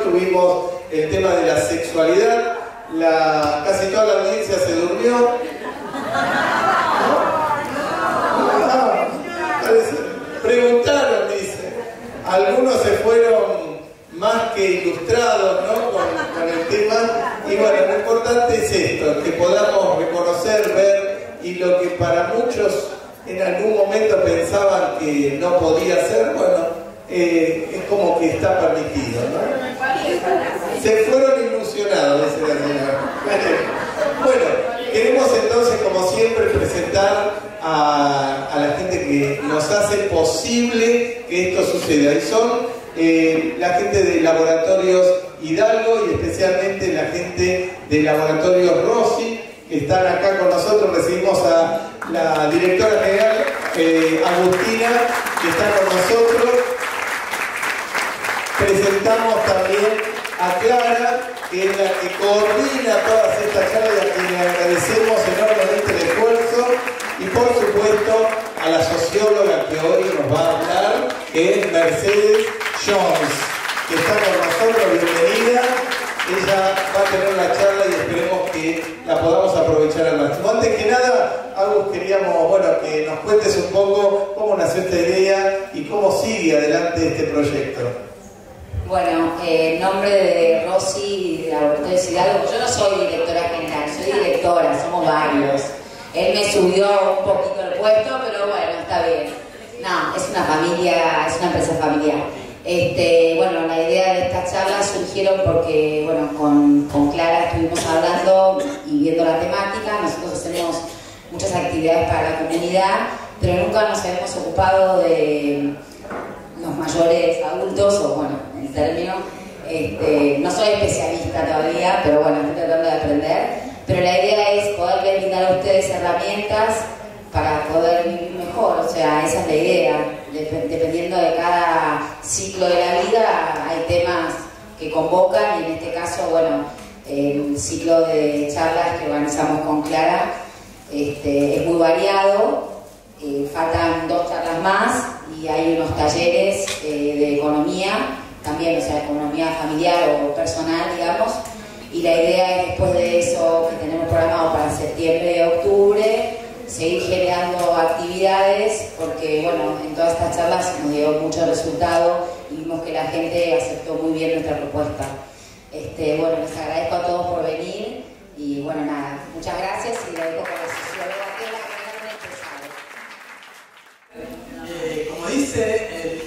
tuvimos el tema de la sexualidad, casi toda la audiencia se durmió. Preguntaron, dice, algunos se fueron más que ilustrados, ¿no? con el tema, y bueno, lo importante es esto, que podamos reconocer, ver, y lo que para muchos en algún momento pensaban que no podía ser, bueno, es como que está permitido, ¿no? Se fueron ilusionados, dice la señora. Bueno, queremos entonces, como siempre, presentar a la gente que nos hace posible que esto suceda, y son la gente de Laboratorios Hidalgo y especialmente la gente de Laboratorios Rossi, que están acá con nosotros. Recibimos a la directora general, Agustina, que está con nosotros. Presentamos también a Clara, que es la que coordina todas estas charlas y a quien le agradecemos enormemente el esfuerzo, y por supuesto a la socióloga que hoy nos va a hablar, que es Mercedes Jones, que está con nosotros. Bienvenida. Ella va a tener la charla y esperemos que la podamos aprovechar al máximo. Antes que nada, Agus, queríamos, bueno, que nos cuentes un poco cómo nació esta idea y cómo sigue adelante este proyecto. Bueno, en nombre de Rossi y de Laboratorios Hidalgo, yo no soy directora general, soy directora, somos varios. Él me subió un poquito el puesto, pero bueno, está bien. No, es una familia, es una empresa familiar. Bueno, la idea de estas charlas surgieron porque, bueno, con Clara estuvimos hablando y viendo la temática. Nosotros hacemos muchas actividades para la comunidad, pero nunca nos habíamos ocupado de los mayores adultos, o bueno, en término, no soy especialista todavía, pero bueno, estoy tratando de aprender. Pero la idea es poderles brindar a ustedes herramientas para poder vivir mejor, o sea, esa es la idea. Dependiendo de cada ciclo de la vida, hay temas que convocan, y en este caso, bueno, el ciclo de charlas que organizamos con Clara es muy variado. Faltan 2 charlas más y hay unos talleres de economía también, o sea, economía familiar o personal, digamos. Y la idea es, después de eso, que tenemos programado para septiembre y octubre, seguir generando actividades, porque bueno, en todas estas charlas nos dio mucho resultado y vimos que la gente aceptó muy bien nuestra propuesta. Bueno, les agradezco a todos por venir y bueno, nada, muchas gracias, y le dejo con la socióloga que es la que me como dice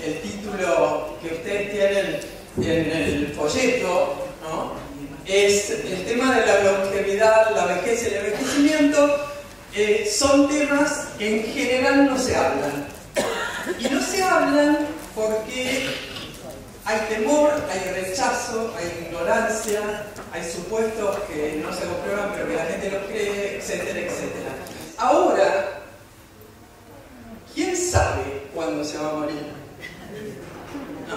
el título que ustedes tienen en el folleto, ¿no? Es el tema de la longevidad, la vejez y el envejecimiento. Son temas que en general no se hablan. Y no se hablan porque hay temor, hay rechazo, hay ignorancia, hay supuestos que no se comprueban pero que la gente los cree, etcétera, etcétera. Ahora, ¿quién sabe cuándo se va a morir? No.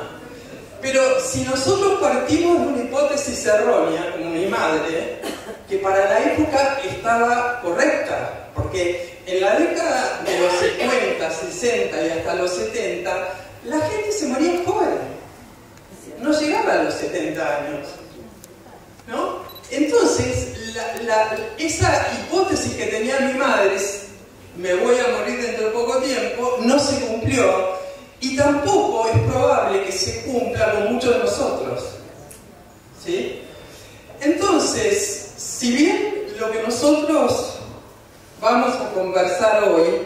Pero si nosotros partimos de una hipótesis errónea, como mi madre, que para la época estaba correcta, porque en la década de los 50, 60 y hasta los 70, la gente se moría joven, no llegaba a los 70 años, ¿no? Entonces, esa hipótesis que tenía mi madre, me voy a morir dentro de poco tiempo, no se cumplió. Y tampoco es probable que se cumpla con muchos de nosotros, ¿sí? Entonces, si bien lo que nosotros vamos a conversar hoy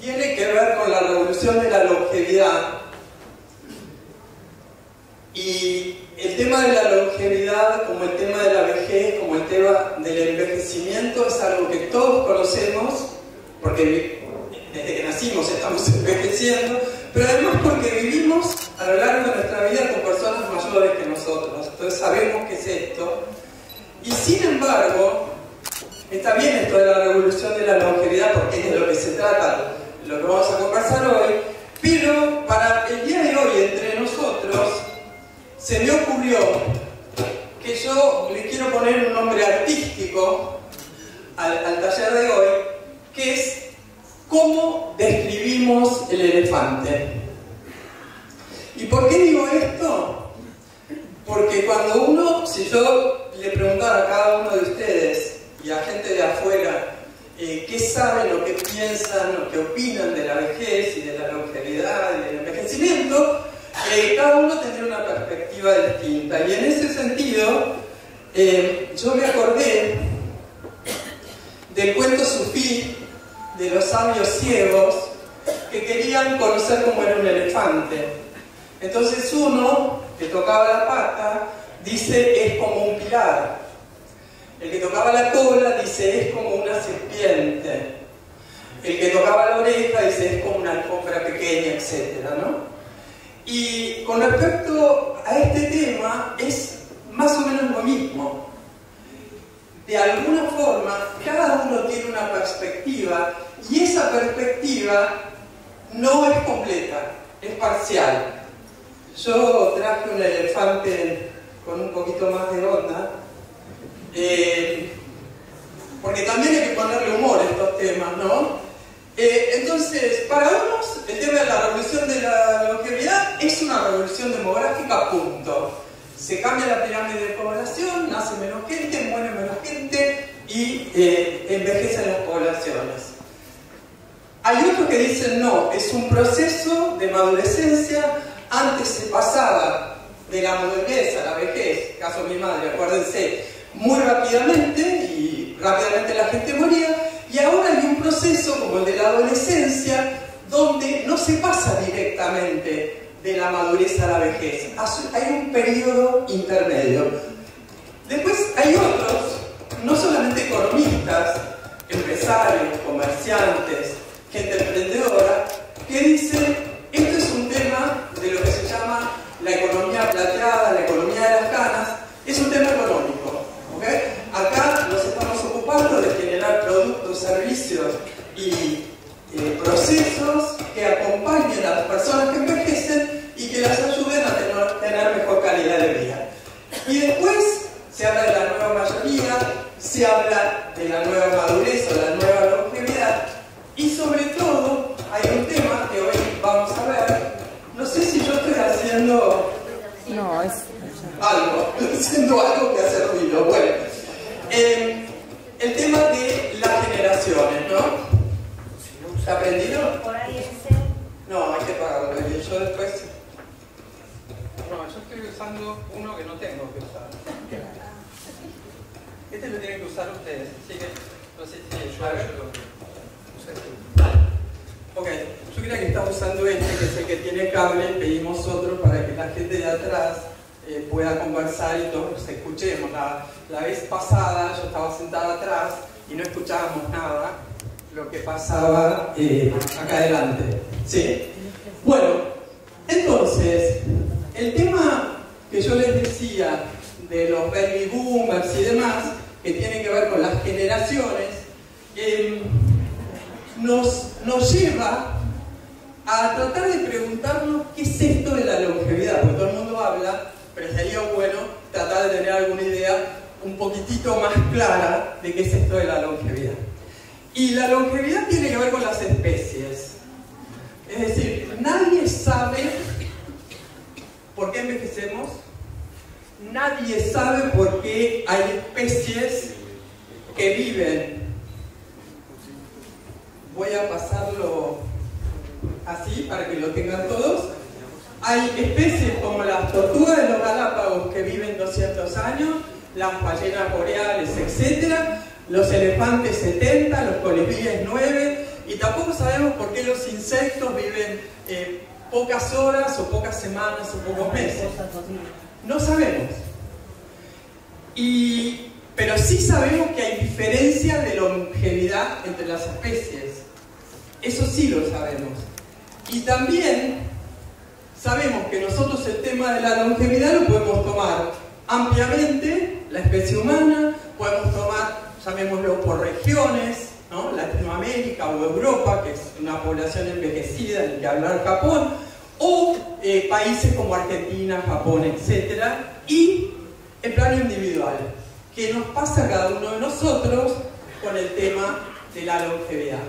tiene que ver con la revolución de la longevidad, y el tema de la longevidad, como el tema de la vejez, como el tema del envejecimiento, es algo que todos conocemos, porque desde que nacimos estamos envejeciendo, pero además porque vivimos a lo largo de nuestra vida con personas mayores que nosotros, entonces sabemos qué es esto. Y sin embargo, está bien esto de la revolución de la longevidad, porque es de lo que se trata, lo que vamos a conversar hoy, pero para el día de hoy, entre nosotros, se me ocurrió que yo le quiero poner un nombre artístico al taller de hoy, que es ¿cómo describimos el elefante? ¿Y por qué digo esto? Porque cuando uno, si yo le preguntara a cada uno de ustedes y a gente de afuera qué saben o qué piensan o qué opinan de la vejez y de la longevidad y del envejecimiento, cada uno tendría una perspectiva distinta. Y en ese sentido, yo me acordé del cuento sufí de los sabios ciegos que querían conocer cómo era un elefante. Entonces uno, que tocaba la pata, dice es como un pilar. El que tocaba la cola dice es como una serpiente. El que tocaba la oreja dice es como una alfombra pequeña, etc., ¿no? Y con respecto a este tema es más o menos lo mismo. De alguna forma, cada uno tiene una perspectiva y esa perspectiva no es completa, es parcial. Yo traje un elefante con un poquito más de onda, porque también hay que ponerle humor a estos temas, ¿no? Entonces, para unos, el tema de la revolución de la longevidad es una revolución demográfica, punto. Se cambia la pirámide de población, nace menos gente, muere menos gente y envejecen las poblaciones. Hay otros que dicen no, es un proceso de madurecencia. Antes se pasaba de la madurez a la vejez, caso de mi madre, acuérdense, muy rápidamente y rápidamente la gente moría, y ahora hay un proceso como el de la adolescencia donde no se pasa directamente de la madurez a la vejez, hay un periodo intermedio. Después hay otros, no solamente economistas, empresarios, comerciantes, gente emprendedora, que dicen esto es un tema de lo que se llama la economía plateada, la economía de las ganas, es un tema económico, ¿okay? Acá nos estamos ocupando de generar productos, servicios y procesos que acompañen a las personas que envejecen y que las ayuden a tener mejor calidad de vida. Y después se habla de la nueva mayoría, se habla de la nueva madurez o la nueva longevidad, y sobre todo hay un tema que hoy vamos a ver. No sé si yo estoy haciendo algo que hace ruido. Bueno, el tema de las generaciones, ¿no? ¿Está prendido? Por ahí ese. No, hay que pagarlo. Yo después. No, yo estoy usando uno que no tengo que usar. Este lo tienen que usar ustedes, así que no sé si yo lo usé tú. Ok, yo creía que estaba usando este, que es el que tiene cable, pedimos otro para que la gente de atrás pueda conversar y todos nos escuchemos. La vez pasada yo estaba sentada atrás y no escuchábamos nada lo que pasaba acá adelante. ¿Sí? Bueno, entonces, el tema que yo les decía de los baby boomers y demás, que tiene que ver con las generaciones, nos lleva a tratar de preguntarnos qué es esto de la longevidad, porque todo el mundo habla, pero sería bueno tratar de tener alguna idea un poquitito más clara de qué es esto de la longevidad. Y la longevidad tiene que ver con las especies. Es decir, nadie sabe por qué envejecemos, nadie sabe por qué hay especies que viven. Voy a pasarlo así para que lo tengan todos. Hay especies como las tortugas de los Galápagos que viven 200 años, las ballenas boreales, etc. Los elefantes 70, los colibríes 9, y tampoco sabemos por qué los insectos viven pocas horas o pocas semanas o pocos meses. No sabemos. Pero sí sabemos que hay diferencia de longevidad entre las especies. Eso sí lo sabemos. Y también sabemos que nosotros el tema de la longevidad lo podemos tomar ampliamente, la especie humana, podemos tomar, llamémoslo por regiones, ¿no? Latinoamérica o Europa, que es una población envejecida, ni que hablar Japón, o países como Argentina, Japón, etc. Y el plano individual, que nos pasa a cada uno de nosotros con el tema de la longevidad.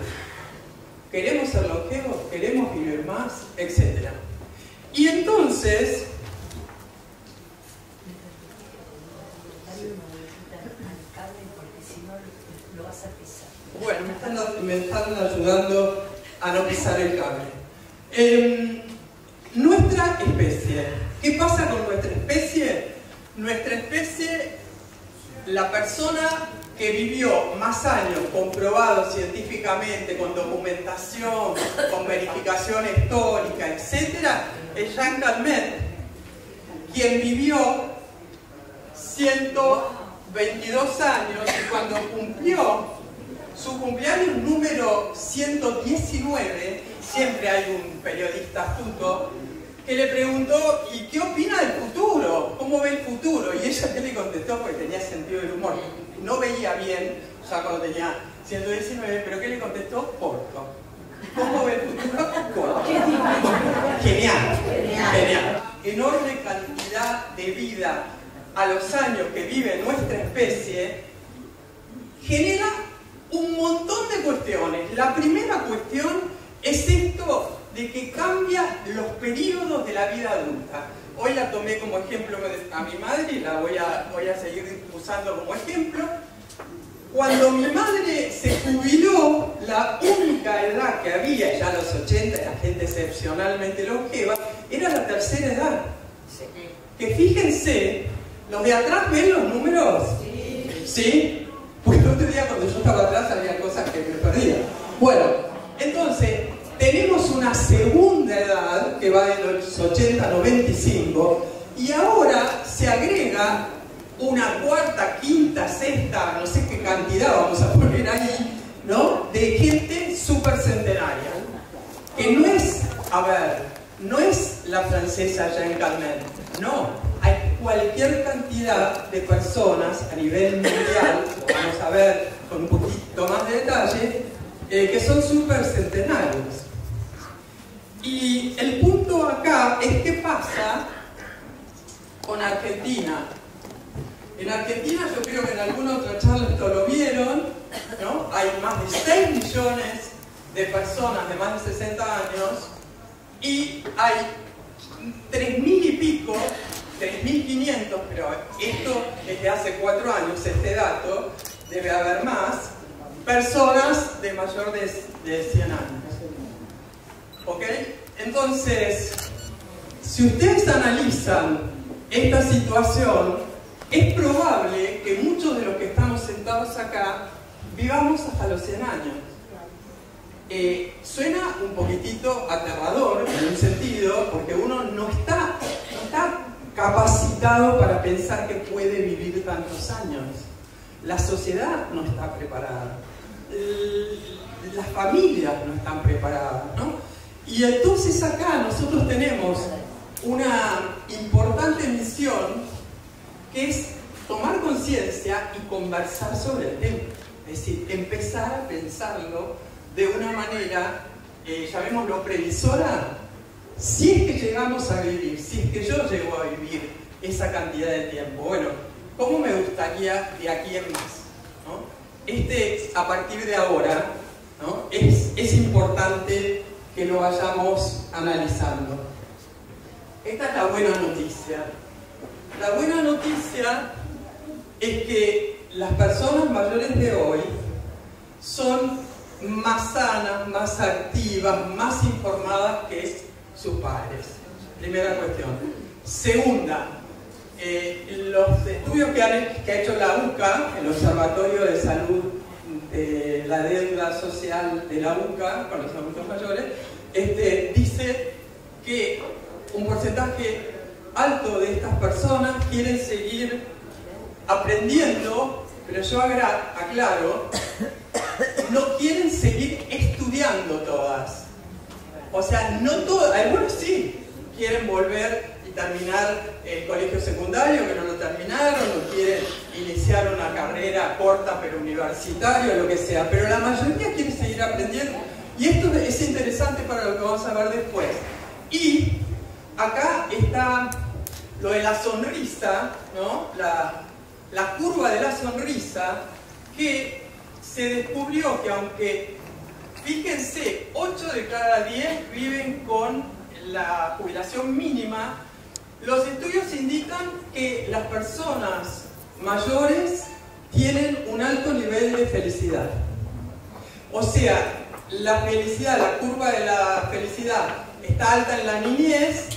¿Queremos ser longevos? ¿Queremos vivir más? Etcétera. Y entonces, ayudando a no pisar el cable. Nuestra especie. ¿Qué pasa con nuestra especie? Nuestra especie, la persona que vivió más años, comprobado científicamente, con documentación, con verificación histórica, etc., es Jean Calment, quien vivió 122 años y cuando cumplió su cumpleaños número 119, siempre hay un periodista astuto que le preguntó, ¿y qué opina del futuro? ¿Cómo ve el futuro? Y ella, ¿qué le contestó? Porque tenía sentido del humor. No veía bien, ya cuando tenía 119, pero ¿qué le contestó? Corto. ¿Cómo ve el futuro? Corto. Genial. Genial. Enorme cantidad de vida a los años que vive nuestra especie genera un montón de cuestiones. La primera cuestión es esto de que cambia los periodos de la vida adulta. Hoy la tomé como ejemplo a mi madre y la voy a seguir usando como ejemplo. Cuando mi madre se jubiló, la única edad que había, ya a los 80, la gente excepcionalmente longeva, era la tercera edad. Que fíjense, los de atrás ven los números. ¿Sí? Pues el otro día cuando yo estaba atrás había cosas que me perdía. Bueno, entonces tenemos una segunda edad que va de los 80 a 95 y ahora se agrega una cuarta, quinta, sexta, no sé qué cantidad vamos a poner ahí, ¿no? De gente supercentenaria. Que no es, a ver, no es la francesa Jean Calment, no. Hay cualquier cantidad de personas a nivel mundial, lo vamos a ver con un poquito más de detalle, que son supercentenarios. Y el punto acá es qué pasa con Argentina. En Argentina, yo creo que en alguna otra charla esto lo vieron, ¿no? Hay más de 6 millones de personas de más de 60 años y hay 3.000 y pico, 3.500, pero esto desde hace 4 años, este dato, debe haber más, personas de mayor de 100 años. ¿Ok? Entonces, si ustedes analizan esta situación, es probable que muchos de los que estamos sentados acá vivamos hasta los 100 años. Suena un poquitito aterrador en un sentido, porque uno no está capacitado para pensar que puede vivir tantos años. La sociedad no está preparada. Las familias no están preparadas, ¿no? Y entonces acá nosotros tenemos una importante misión que es tomar conciencia y conversar sobre el tema. Es decir, empezar a pensarlo de una manera, llamémoslo previsora, si es que llegamos a vivir, si es que yo llego a vivir esa cantidad de tiempo. Bueno, ¿cómo me gustaría de aquí en más? ¿No? A partir de ahora, ¿no? es importante que lo vayamos analizando. Esta es la buena noticia. La buena noticia es que las personas mayores de hoy son más sanas, más activas, más informadas que sus padres. Primera cuestión. Segunda, los estudios que ha hecho la UCA, el Observatorio de Salud de la Deuda Social de la UCA, con los adultos mayores, dice que un porcentaje alto de estas personas quieren seguir aprendiendo, pero yo aclaro, no quieren seguir estudiando todas. O sea, no todas, algunos sí quieren volver y terminar el colegio secundario, que no lo terminaron, o quieren iniciar una carrera corta pero universitaria, o lo que sea, pero la mayoría quiere seguir aprendiendo. Y esto es interesante para lo que vamos a ver después. Y acá está lo de la sonrisa, ¿no? La curva de la sonrisa, que se descubrió que aunque, fíjense, 8 de cada 10 viven con la jubilación mínima, los estudios indican que las personas mayores tienen un alto nivel de felicidad. O sea, la felicidad, la curva de la felicidad está alta en la niñez,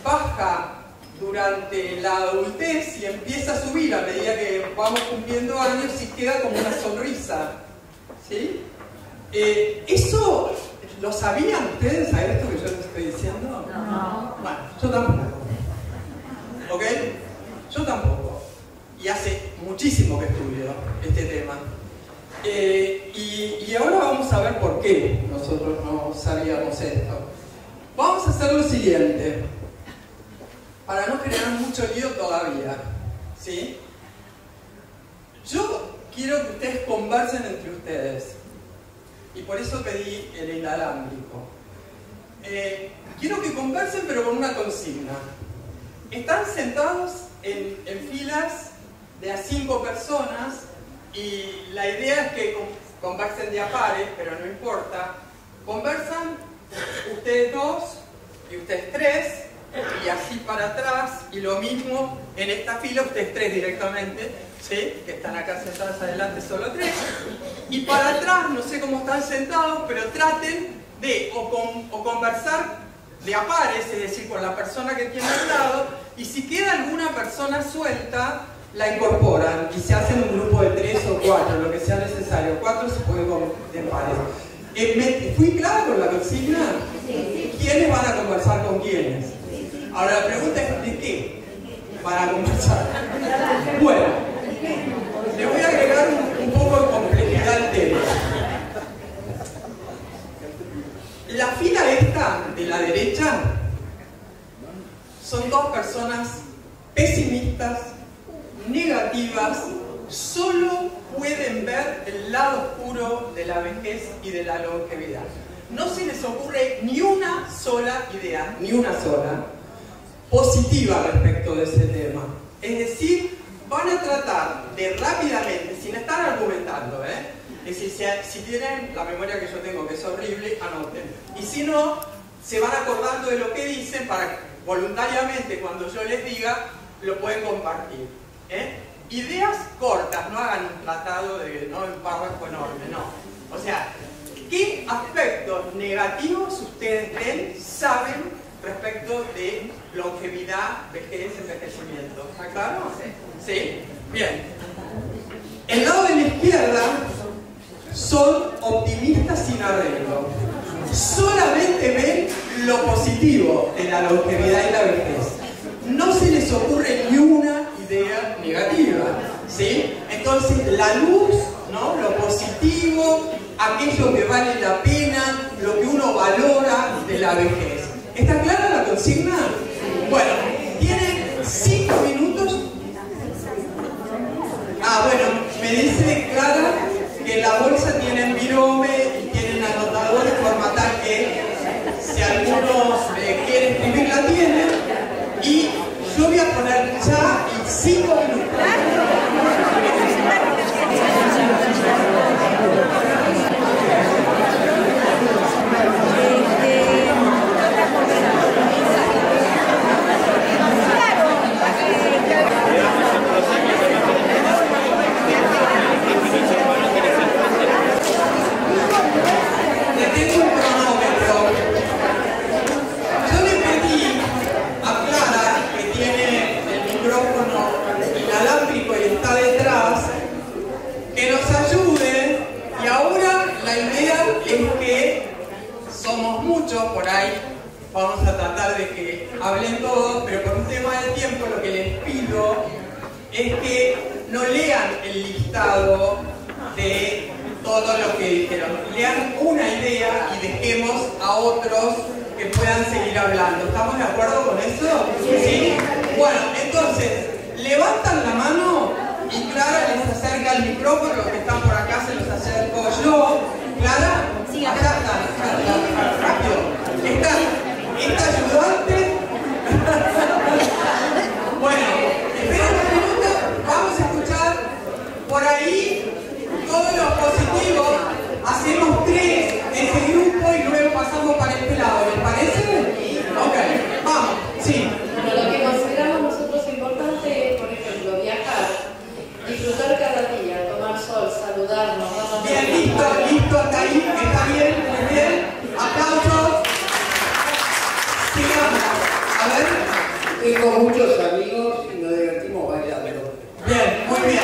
baja durante la adultez y empieza a subir a medida que vamos cumpliendo años y queda como una sonrisa. ¿Sí? ¿Eso lo sabían ustedes a esto que yo les estoy diciendo? No. Bueno, yo tampoco. ¿Ok? Yo tampoco. Y hace muchísimo que estudio este tema. Y ahora vamos a ver por qué nosotros no sabíamos esto. Vamos a hacer lo siguiente, para no generar mucho lío todavía, ¿sí? Yo quiero que ustedes conversen entre ustedes, y por eso pedí el inalámbrico. Quiero que conversen, pero con una consigna. Están sentados en filas de a 5 personas, y la idea es que conversen de a pares, pero no importa. Conversan ustedes 2 y ustedes 3, y así para atrás, y lo mismo en esta fila, ustedes 3 directamente, ¿sí? Que están acá sentados adelante, solo 3, y para atrás, no sé cómo están sentados, pero traten de o conversar de a pares, es decir, con la persona que tiene al lado, y si queda alguna persona suelta, la incorporan y se hacen un grupo de 3 o 4, lo que sea necesario. 4 se puede de pares. ¿Fui claro con la consigna? Sí. ¿Quiénes van a conversar con quiénes? Ahora la pregunta es ¿de qué van a conversar? Bueno, le voy a agregar un poco de complejidad al tema. La fila esta de la derecha son 2 personas pesimistas, negativas, solo pueden ver el lado oscuro de la vejez y de la longevidad. No se les ocurre ni una sola idea, ni una sola, positiva respecto de ese tema. Es decir, van a tratar de rápidamente, sin estar argumentando, es decir, si tienen la memoria que yo tengo, que es horrible, anoten. Y si no, se van acordando de lo que dicen para voluntariamente, cuando yo les diga, lo pueden compartir. Ideas cortas, no hagan un tratado de un párrafo enorme, no. O sea, ¿qué aspectos negativos ustedes ven, saben respecto de longevidad, vejez, envejecimiento? ¿Está claro? ¿Sí? Bien. El lado de la izquierda son optimistas sin arreglo. Solamente ven lo positivo de la longevidad y la vejez. No se les ocurre ni una idea negativa, ¿sí? Entonces la luz, ¿no? Lo positivo, aquello que vale la pena, lo que uno valora de la vejez. ¿Está clara la consigna? Bueno, tienen 5 minutos. Bueno, me dice Clara que en la bolsa tienen virome y tienen anotadores por tal que si algunos quieren escribir la tienen. Y yo voy a poner ya en 5 minutos. Tengo un cronómetro. Yo le pedí a Clara, que tiene el micrófono inalámbrico y está detrás, que nos ayude. Y ahora la idea es que somos muchos por ahí. Vamos a tratar de que hablen todos, pero por un tema de tiempo lo que les pido es que no lean el listado de todo lo que dijeron. Lean una idea y dejemos a otros que puedan seguir hablando. ¿Estamos de acuerdo con eso? ¿Sí? Bueno, entonces, levantan la mano y Clara les acerca el micrófono. Los que están por acá se los acerco yo. ¿Clara? Sí, acá están. Rápido. Esta ayudante. Bueno, esperen un minuto. Vamos a escuchar por ahí todo lo positivo. Hacemos 3 en ese grupo y luego pasamos para este lado. ¿Les parece? Ok, vamos. Sí. Bueno, lo que consideramos nosotros importante es, por ejemplo, viajar, disfrutar cada día, tomar sol, saludarnos, darnos Bien, listo, hasta ahí, está bien. Tengo muchos amigos y nos divertimos bailando. Bien, muy bien.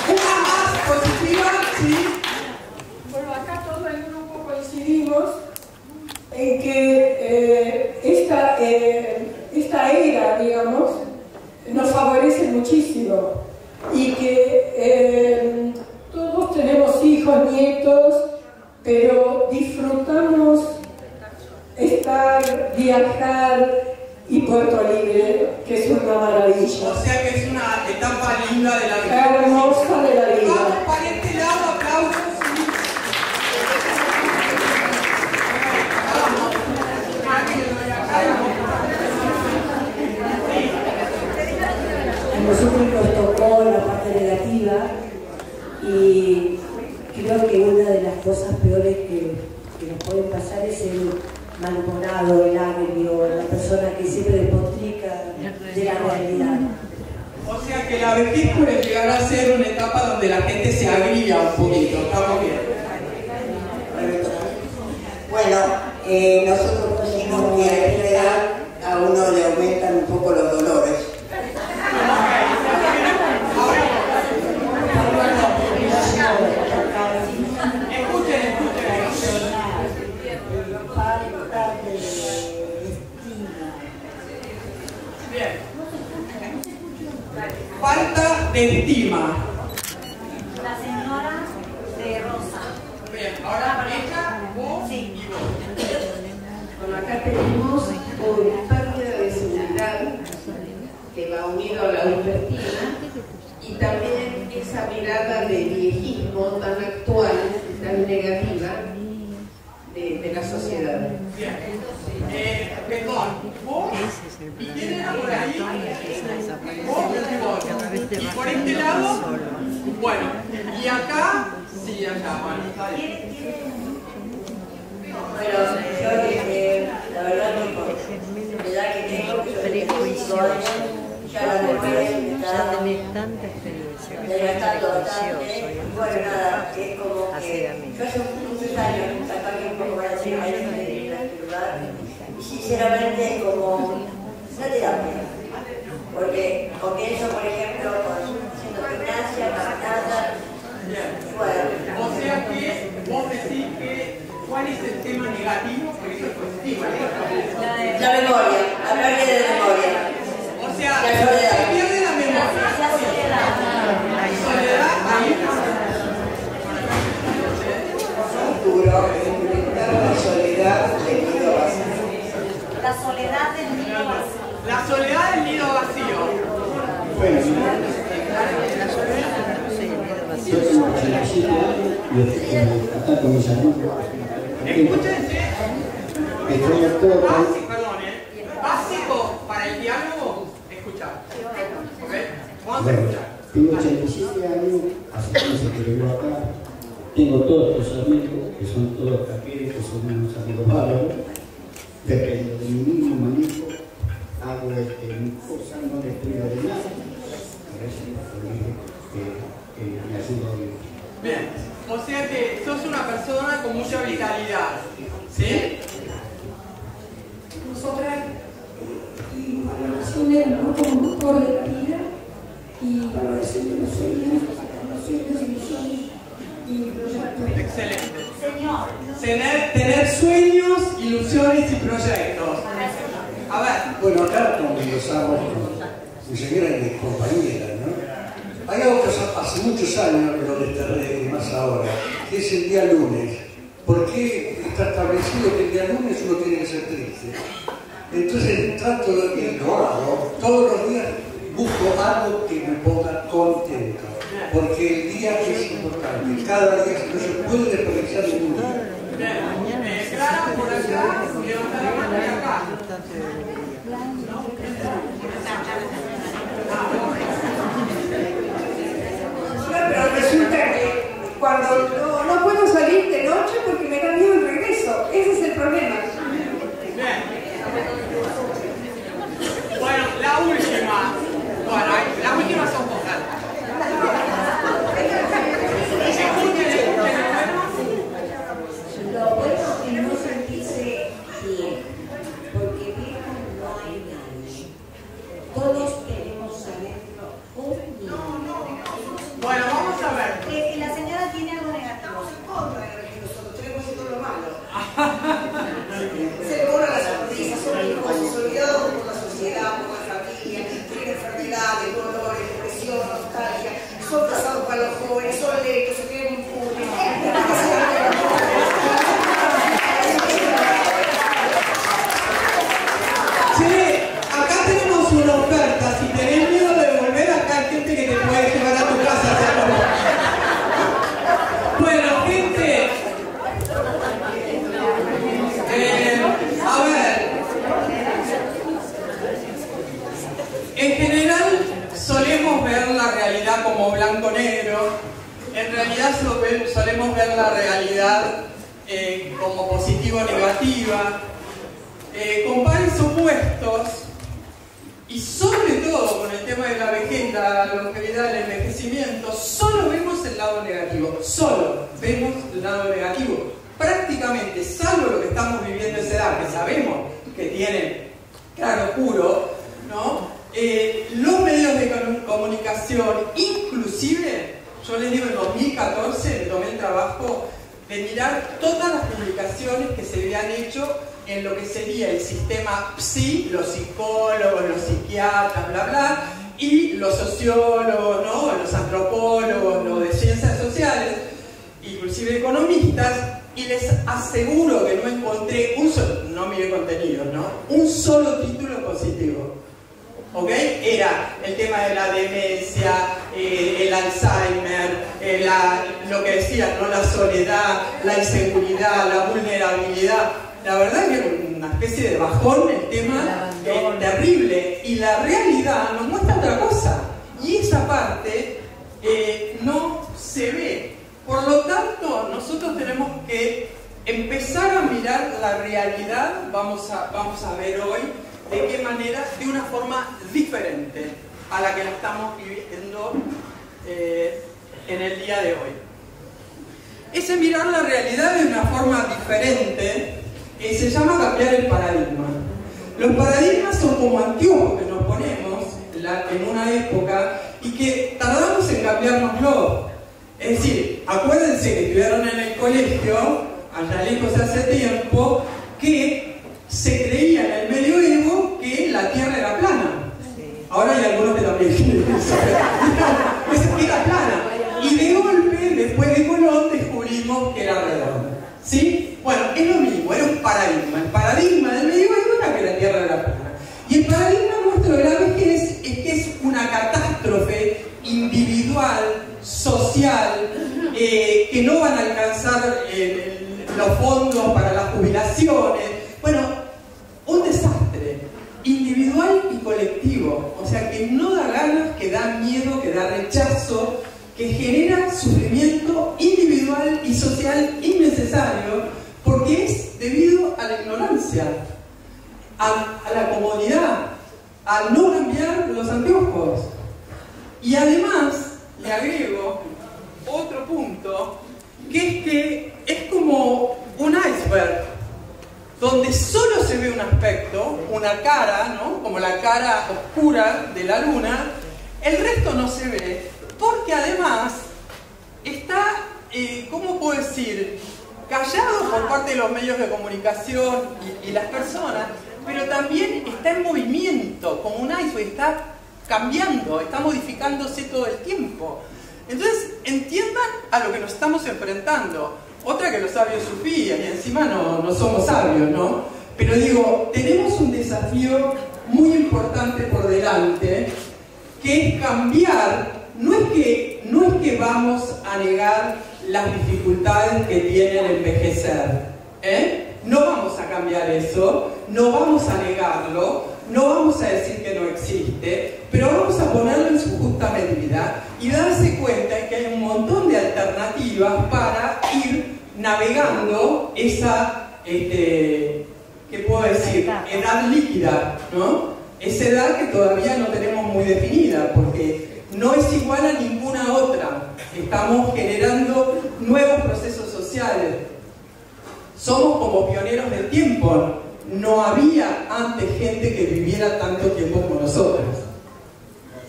Una más positiva, sí. Bueno, acá todos en grupo coincidimos en que esta era, digamos, nos favorece muchísimo y que todos tenemos hijos, nietos, pero disfrutamos estar, viajar y Puerto Libre, que es una maravilla. O sea que es una etapa linda de la vida. Hermosa de la vida. Vamos para este lado, aplausos. A nosotros nos tocó la parte negativa y creo que una de las cosas peores que nos pueden pasar es el malhumorado, el agrio, la persona que siempre despotrica de la realidad. O sea que la vejez puede llegar a ser una etapa donde la gente se agría un poquito. Estamos bien. Bueno, nosotros pusimos que a esta edad a uno le aumentan un poco los dolores. Falta de estima. La señora de Rosa. Bien, ahora ella, vos y vos. Bueno, acá tenemos una pérdida de seguridad que va unido a la autoestima y también esa mirada de viejismo tan actual, tan negativa de la sociedad. Bien. Perdón, vos y quién era por ahí, vos y vos. Y por este lado, bueno, y acá, sí, allá, bueno, está bien. Bueno, yo la verdad que por la edad que tengo, que yo tengo 5 años, ya la memoria me está desgastando bastante. Y bueno, nada, es como que yo hace muchos años, capaz que un poco más de 10 años de este lugar, y sinceramente como no te da pena. Porque comienzo, por ejemplo, haciendo gimnasia, caminata, y bueno. O sea que vos decís que, ¿cuál es el tema negativo? Porque eso es positivo. La memoria, la pérdida de memoria. O sea, la soledad. se pierde la memoria. La soledad, ahí Futuro, enfrentar la soledad del nido vacío. La soledad del nido vacío. La soledad del nido vacío. Bueno, yo tengo 87 años y estoy acá con mis amigos. Escúchense. Estoy a todo Básico para el diálogo, escuchar. ¿Ok? Vamos a bueno, escuchar. tengo 87 años, hace meses que vivo acá. Tengo todos estos amigos, que son todos caqueros, que son unos amigos bárbaros. Dependo de mí mismo, manejo, hago mis cosas, no les pido de nada. A ver si me ayuda a vivir. Bien, o sea que sos una persona con mucha vitalidad, ¿sí? Nosotras, y valoración del grupo de la vida y valoración de los sueños, ilusiones y proyectos. Excelente. Señor. Tener sueños, ilusiones y proyectos. A ver. Bueno, acá conversamos con mi señora y mis compañeras, ¿no? Hay algo que hace muchos años que lo desterré y más ahora, que es el día lunes. ¿Por qué está establecido que el día lunes uno tiene que ser triste? Entonces trato de, lo hago, todos los días busco algo que me ponga contento. Porque el día es importante, cada día no se puede desperdiciar ningún día. Bien, Clara, por allá, levanta la mano y acá. Pero resulta que cuando no puedo salir de noche porque me da miedo el regreso, ese es el problema. Bien. Bueno, la última. Bueno, las últimas son pocas. Lo bueno es no sentirse bien, porque viejo todos tenemos adentro un niño. Bueno, vamos a ver. La señora tiene algo negativo. Estamos en contra de lo que nosotros tenemos todo lo malo. Se le borra la sonrisa, son hijos olvidados por la sociedad, por la familia, tienen enfermedades, dolores, depresión, nostalgia, son pasados para los jóvenes, son lentos, se creen impunes. Che, acá tenemos una oferta. Si tenés miedo de volver, acá hay gente que te puede llevar a tu casa a hacerlo. Bueno, gente. A ver. En general solemos ver la realidad como blanco-negro. En realidad solemos ver la realidad como positivo-negativa. Con pares opuestos, y sobre todo con el tema de la vejez, la longevidad, el envejecimiento, solo vemos el lado negativo, solo vemos el lado negativo. Prácticamente, salvo lo que estamos viviendo en esa edad, que sabemos que tienen claro oscuro, ¿no? Los medios de comunicación, inclusive, yo les digo, en 2014 me tomé el trabajo de mirar todas las publicaciones que se habían hecho en lo que sería el sistema PSI, los psicólogos, los psiquiatras, bla, bla, y los sociólogos, ¿no? Los antropólogos, los de ciencias sociales, inclusive economistas, y les aseguro que no encontré no miré contenidos, ¿no? Un solo título positivo. ¿Ok? Era el tema de la demencia, el Alzheimer, lo que decían, ¿no? La soledad, la inseguridad, la vulnerabilidad. La verdad es que es una especie de bajón el tema, terrible, y la realidad nos muestra otra cosa, y esa parte no se ve. Por lo tanto, nosotros tenemos que empezar a mirar la realidad, vamos a ver hoy de qué manera, de una forma diferente a la que la estamos viviendo en el día de hoy. Ese mirar la realidad de una forma diferente se llama cambiar el paradigma. Los paradigmas son como anteojos que nos ponemos en una época y que tardamos en cambiárnoslo. Es decir, acuérdense que estuvieron en el colegio, allá lejos hace tiempo, que se creía en el medioevo que la Tierra era plana. Ahora hay algunos que también quieren que era plana. Y de golpe, después de Colón, descubrimos que era redonda. ¿Sí? Bueno, es lo mismo, era un paradigma. El paradigma del medioevo era que la Tierra era plana. Y el paradigma nuestro de la vejez es que es una catástrofe individual, social, que no van a alcanzar los fondos para las jubilaciones. Bueno, un desastre individual y colectivo. O sea, que no da ganas, que da miedo, que da rechazo, que genera sufrimiento individual y social innecesario, porque es debido a la ignorancia, a la comodidad, a no cambiar los anteojos. Y además, le agrego otro punto, que es como un iceberg, donde solo se ve un aspecto, una cara, ¿no? Como la cara oscura de la luna, el resto no se ve, porque además está, ¿cómo puedo decir?, callado por parte de los medios de comunicación y las personas, pero también está en movimiento, como un iceberg, está cambiando, está modificándose todo el tiempo. Entonces, entiendan a lo que nos estamos enfrentando. Otra que los sabios sufrían, y encima no somos sabios, ¿no? Pero digo, tenemos un desafío muy importante por delante, que es cambiar. No es que vamos a negar las dificultades que tiene el envejecer, no vamos a cambiar eso, no vamos a negarlo, no vamos a decir que no existe, pero vamos a ponerlo en su justa medida y darse cuenta que hay un montón de alternativas para ir navegando esa, ¿qué puedo decir?, edad líquida, ¿no? Esa edad que todavía no tenemos muy definida, porque no es igual a ninguna otra. Estamos generando nuevos procesos sociales. Somos como pioneros del tiempo. No había antes gente que viviera tanto tiempo como nosotros. nosotros.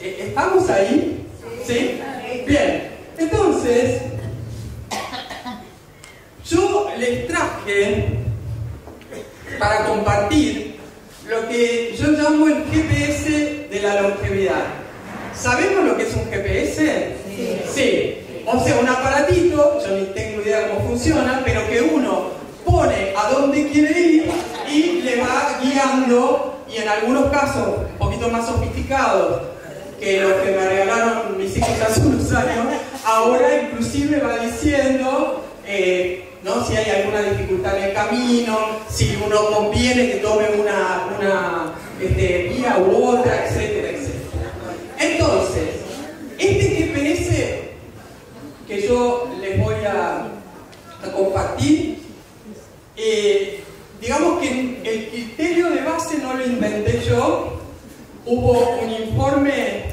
¿Estamos ahí? ¿Sí? Bien. Entonces, yo les traje para compartir lo que yo llamo el GPS de la longevidad. ¿Sabemos lo que es un GPS? Sí. O sea, un aparatito, yo ni tengo idea cómo funciona, pero que uno pone a dónde quiere ir y le va guiando, y en algunos casos un poquito más sofisticados que los que me regalaron mis hijos hace unos años, ahora inclusive va diciendo ¿no? si hay alguna dificultad en el camino, si uno conviene que tome una vía u otra, etcétera, etcétera. Entonces, este GPS que yo les voy a compartir, digamos que el criterio de base no lo inventé yo. Hubo un informe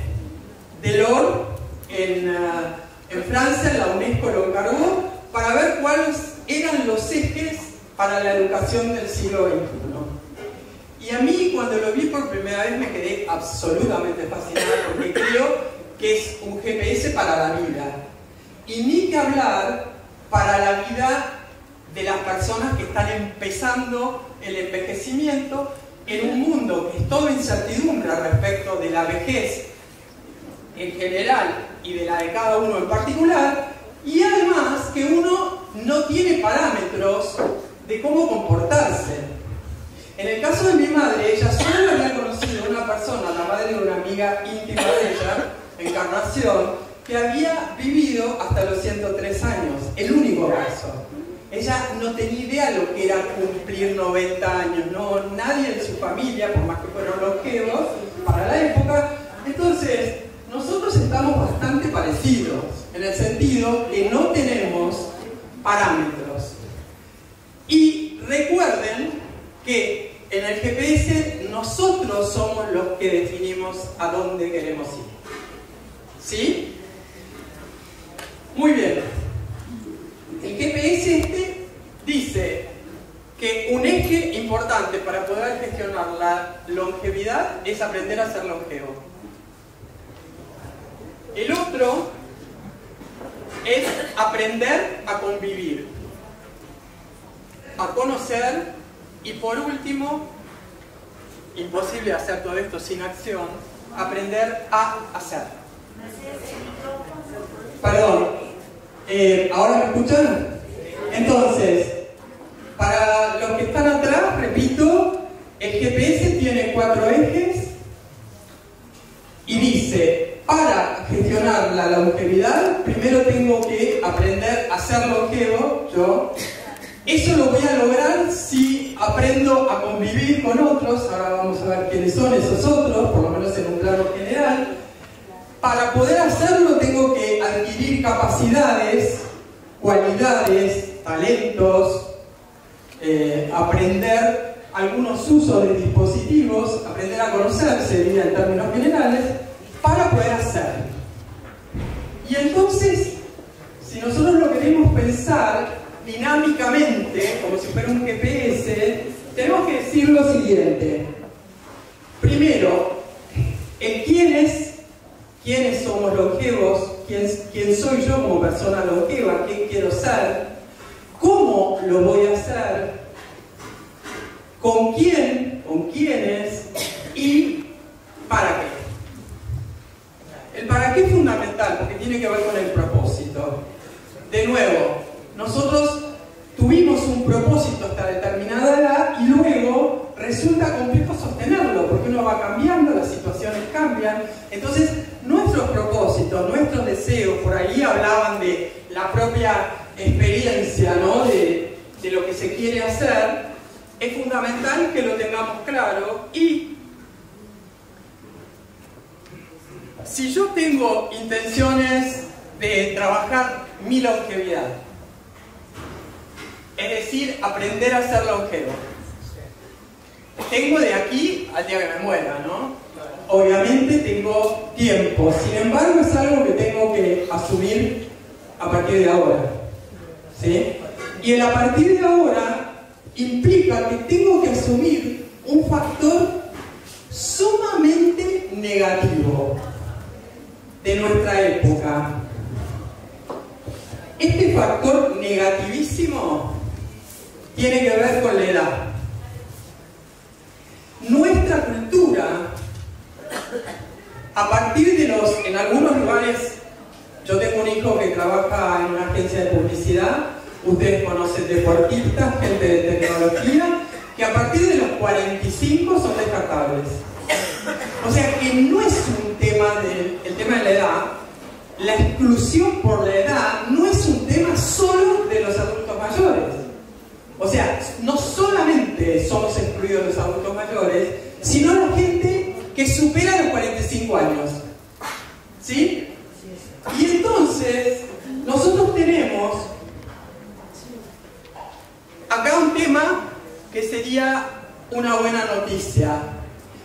de LOR en Francia, la UNESCO lo encargó, para ver cuáles eran los ejes para la educación del siglo XXI. Y a mí, cuando lo vi por primera vez, me quedé absolutamente fascinada, porque creo que es un GPS para la vida. Y ni que hablar para la vida de las personas que están empezando el envejecimiento en un mundo que es todo incertidumbre respecto de la vejez en general y de la de cada uno en particular, y además que uno no tiene parámetros de cómo comportarse. En el caso de mi madre, ella solo había conocido a una persona, la madre de una amiga íntima de ella, Encarnación, que había vivido hasta los 103 años, el único caso. Ella no tenía idea lo que era cumplir 90 años, no, nadie en su familia, por más que fueron longevos para la época. Entonces, nosotros estamos bastante parecidos, en el sentido que no tenemos parámetros. Y recuerden que en el GPS nosotros somos los que definimos a dónde queremos ir. ¿Sí? Muy bien. El GPS dice que un eje importante para poder gestionar la longevidad es aprender a ser longevo. El otro es aprender a convivir, a conocer, y por último, imposible hacer todo esto sin acción, aprender a hacer. Perdón. ¿Ahora me escuchan? Entonces, para los que están atrás, repito, el GPS tiene 4 ejes y dice, para gestionar la longevidad, primero tengo que aprender a ser longevo, yo. Eso lo voy a lograr si aprendo a convivir con otros. Ahora vamos a ver quiénes son esos otros, por lo menos en un plano general. Para poder hacerlo tengo que adquirir capacidades, cualidades, talentos, aprender algunos usos de dispositivos, aprender a conocerse, diría en términos generales, para poder hacer. Y entonces, si nosotros lo queremos pensar dinámicamente, como si fuera un GPS, tenemos que decir lo siguiente. Primero, el quiénes somos longevos, quién soy yo como persona longeva, qué quiero ser, cómo lo voy a hacer, con quién, con quiénes y para qué. El para qué es fundamental porque tiene que ver con el propósito. De nuevo, nosotros tuvimos un propósito hasta determinada edad y luego resulta complejo sostenerlo porque uno va cambiando, las situaciones cambian. Entonces, nuestros propósitos, nuestros deseos, por ahí hablaban de la propia experiencia, ¿no? de lo que se quiere hacer. Es fundamental que lo tengamos claro. Y si yo tengo intenciones de trabajar mi longevidad, es decir, aprender a ser longevo, tengo de aquí al día que me muera, ¿no? Obviamente tengo tiempo, sin embargo es algo que tengo que asumir a partir de ahora, ¿sí? Y el a partir de ahora implica que tengo que asumir un factor sumamente negativo de nuestra época. Este factor negativísimo tiene que ver con la edad. Nuestra cultura, a partir de en algunos lugares, yo tengo un hijo que trabaja en una agencia de publicidad, ustedes conocen deportistas, gente de tecnología, que a partir de los 45 son descartables. O sea que no es un tema el tema de la edad, la exclusión por la edad no es un tema solo de los adultos mayores. O sea, no solamente somos excluidos los adultos mayores, sino la gente que supera los 45 años. ¿Sí? Y entonces, nosotros tenemos acá un tema que sería una buena noticia.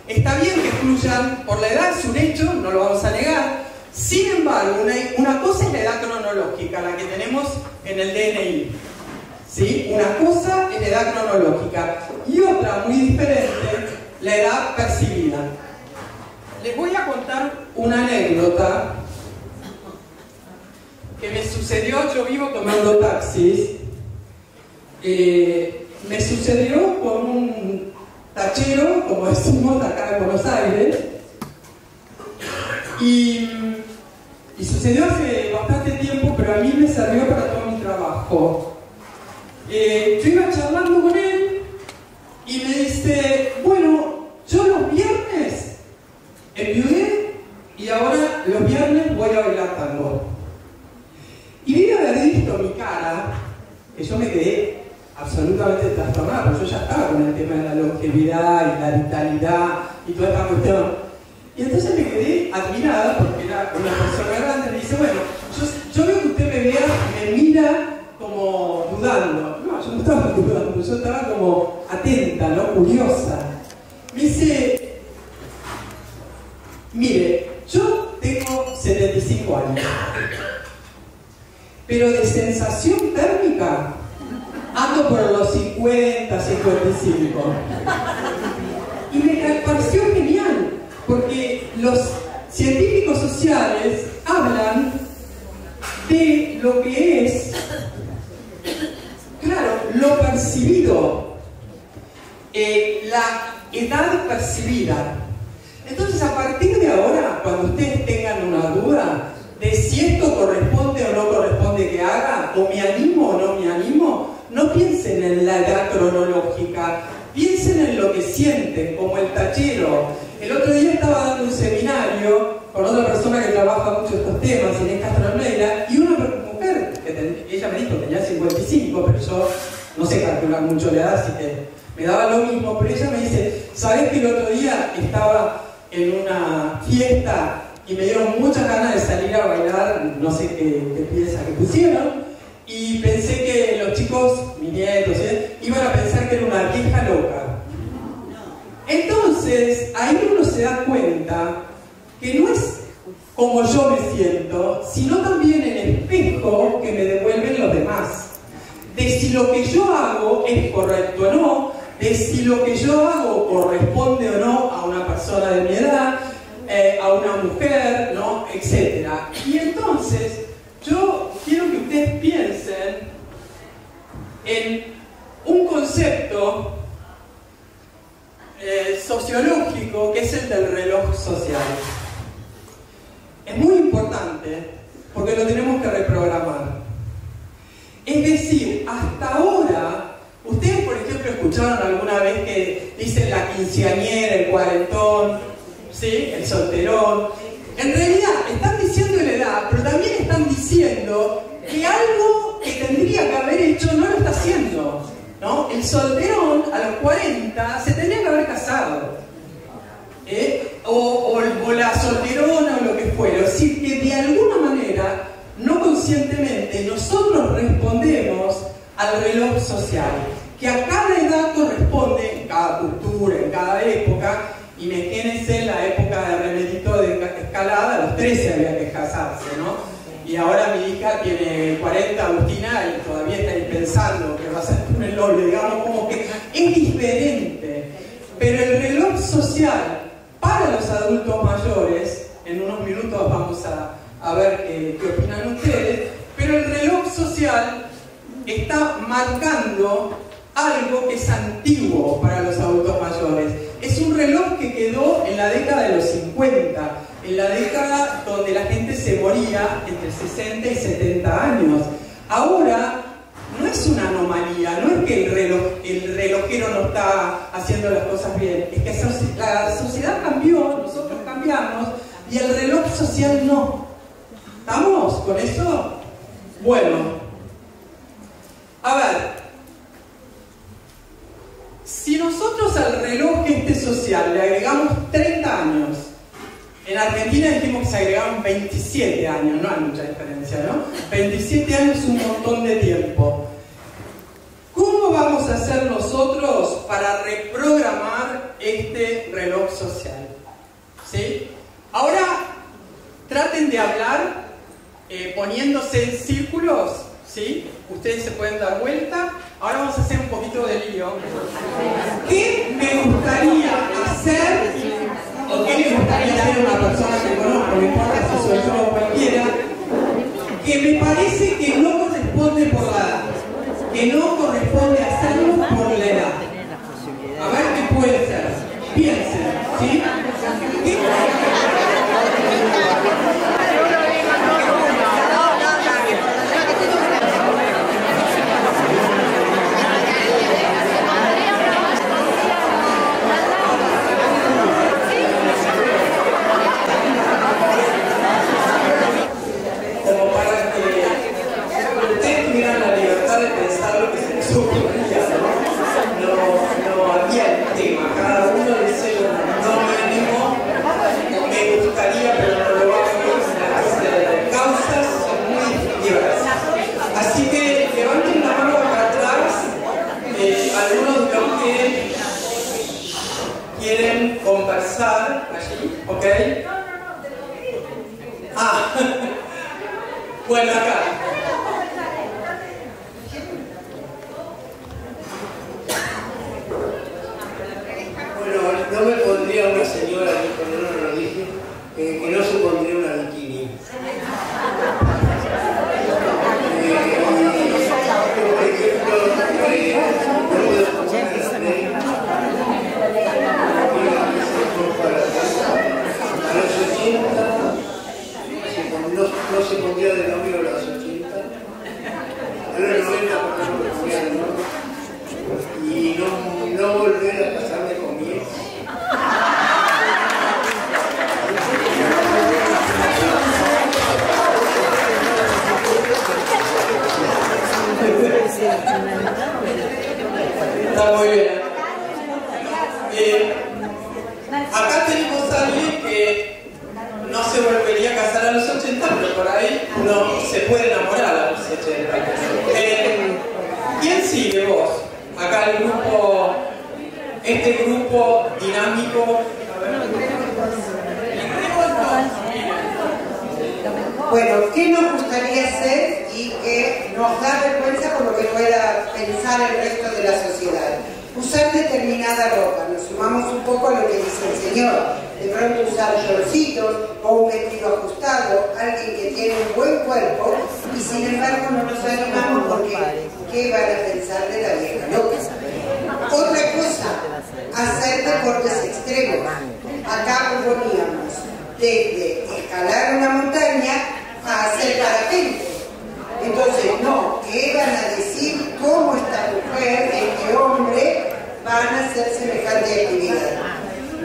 Está bien que excluyan por la edad, es un hecho, no lo vamos a negar. Sin embargo, una cosa es la edad cronológica, la que tenemos en el DNI. ¿Sí? Una cosa es la edad cronológica y otra, muy diferente, la edad percibida. Les voy a contar una anécdota que me sucedió. Yo vivo tomando taxis. Me sucedió con un tachero, como decimos acá en Buenos Aires, y sucedió hace bastante tiempo, pero a mí me sirvió para todo mi trabajo. Yo iba charlando con él y me dice, bueno, yo los viernes enviudé y ahora los viernes voy a bailar tango. Y debe haber visto mi cara, que yo me quedé absolutamente trastornado, porque yo ya estaba con el tema de la longevidad y la vitalidad y toda esta cuestión. Y entonces me quedé admirada porque era una persona grande. Me dice, bueno, yo veo que usted me mira como dudando. No, yo no estaba dudando, yo estaba como atenta, ¿no? Curiosa. Me dice, mire, yo tengo 75 años, pero de sensación térmica ando por los 50, 55. Y me pareció genial, porque los científicos sociales hablan de lo que es, claro, lo percibido, la edad percibida. Entonces, a partir de ahora, cuando ustedes tengan una duda de si esto corresponde o no corresponde que haga, o me animo o no me animo, no piensen en la edad cronológica, piensen en lo que sienten, como el tachero. El otro día estaba dando un seminario con otra persona que trabaja mucho estos temas, Inés Castro Almeida, y una mujer, ella me dijo que tenía 55, pero yo no sé calcular mucho la edad, así que me daba lo mismo, pero ella me dice, ¿sabés que el otro día estaba en una fiesta y me dieron muchas ganas de salir a bailar, no sé qué pieza que pusieron, y pensé que los chicos, mis nietos, iban a pensar que era una vieja loca? Entonces, ahí uno se da cuenta que no es como yo me siento, sino también el espejo que me devuelven los demás. De si lo que yo hago es correcto o no, de si lo que yo hago corresponde o no a una persona de mi edad, a una mujer, ¿no? Etc. Y entonces, yo quiero que ustedes piensen en un concepto sociológico que es el del reloj social. Es muy importante porque lo tenemos que reprogramar. Es decir, hasta ahora, ustedes por ejemplo escucharon alguna vez que dicen la quinceañera, el cuarentón, ¿sí? El solterón. En realidad están diciendo la edad, pero también están diciendo que algo que tendría que haber hecho no lo está haciendo, ¿no? El solterón a los 40 se tendría que haber casado, o la solterona o lo que fuera. Es decir, que de alguna manera, no conscientemente, nosotros respondemos al reloj social, que a cada edad corresponde, en cada cultura, en cada época. Imagínense la época de Remedito de Escalada, a los 13 había que casarse, ¿no? Y ahora mi hija tiene 40, Agustina, y todavía está ahí pensando que va a ser un novio, digamos, como que es diferente. Pero el reloj social, para para los adultos mayores, en unos minutos vamos a ver qué opinan ustedes, pero el reloj social está marcando algo que es antiguo para los adultos mayores. Es un reloj que quedó en la década de los 50, en la década donde la gente se moría entre 60 y 70 años. Ahora no es una anomalía, no es que el relojero no está haciendo las cosas bien, es que la sociedad cambió, nosotros cambiamos y el reloj social no. ¿Estamos con eso? Bueno, a ver. Si nosotros al reloj social le agregamos 30 años, en Argentina dijimos que se agregaban 27 años, no hay mucha diferencia, ¿no? 27 años es un montón de tiempo. ¿Cómo vamos a hacer nosotros para reprogramar este reloj social? ¿Sí? Ahora traten de hablar poniéndose en círculos, ¿sí? Ustedes se pueden dar vuelta. Ahora vamos a hacer un poquito de lío. ¿Qué me gustaría hacer o qué le gustaría hacer a una persona que conozco, no importa si soy yo o cualquiera, que me parece que no corresponde por la edad, que no corresponde hacerlo por la edad? A ver qué puede ser. Piensen, ¿sí? ¿Qué? No había el tema, cada uno dice no me animo, me gustaría, pero no lo hago. Las causas son muy diversas. Así que levanten la mano acá atrás, algunos de los que quieren conversar allí, ¿ok? Ah, bueno, acá. No me pondría una señora, cuando no lo dije, que no se pondría una bikini. Por ejemplo, a los 80, no se pondría de novio a los 80, a los 90 porque no me pondría de novio, y no volver a casarme con mi ex. Está muy bien. Acá tenemos a alguien que no se volvería a casar a los 80, pero por ahí uno se puede enamorar a los 80. ¿Quién sigue vos? Acá el grupo, este grupo dinámico. Bueno, ¿qué nos gustaría hacer y que nos da vergüenza por lo que pueda pensar el resto de la sociedad? Usar determinada ropa, nos sumamos un poco a lo que dice el señor, de pronto usar shortcitos o un vestido ajustado, alguien que tiene un buen cuerpo y sin embargo no nos animamos porque ¿qué van a pensar de la vieja loca? Otra cosa, hacer deportes extremos. Acá proponíamos desde escalar una montaña a hacer parapente. Entonces, no, ¿qué van a decir? ¿Cómo esta mujer, este hombre van a hacer semejante actividad?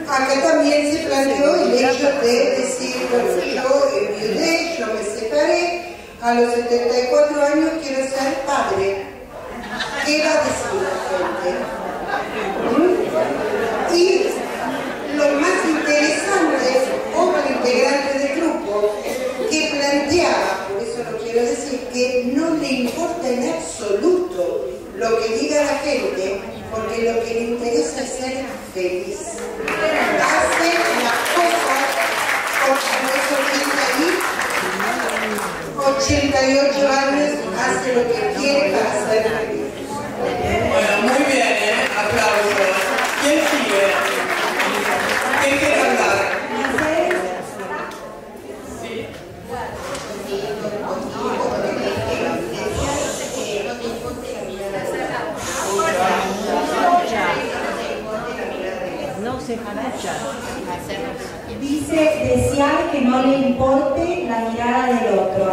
Acá también se planteó el hecho de decir, bueno, yo enviudé, yo me separé, a los 74 años quiero ser padre. ¿Qué va a decir la gente? Y lo más interesante, otro integrante del grupo, que planteaba, por eso lo quiero decir, que no le importa en absoluto lo que diga la gente, porque lo que le interesa es ser feliz. Hace las cosas, por eso piensa ahí, 88 años, hace lo que quiere para ser feliz. Bueno, muy bien, aplausos. ¿Quién sigue? ¿Quién quiere hablar? desear que no le importe la mirada del otro.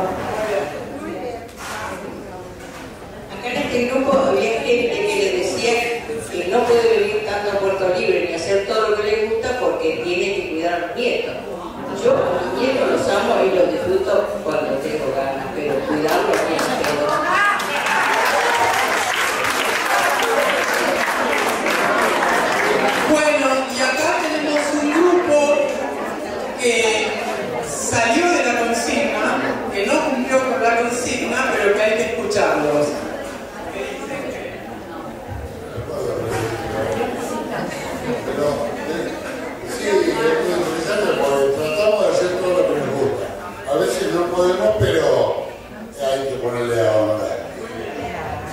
Acá en este grupo había gente que le decía que no puede vivir tanto en Puerto Libre ni hacer todo lo que le gusta porque tiene que cuidar a los nietos. Yo a mis nietos los amo y los disfruto cuando tengo ganas, pero cuidarlos no puedo. Bueno, y acá tenemos un grupo que salió de la consigna, que no cumplió con la consigna, pero que hay que escucharlos. Sí, es muy interesante porque tratamos de hacer todo lo que nos gusta. A veces no podemos, pero hay que ponerle a onda.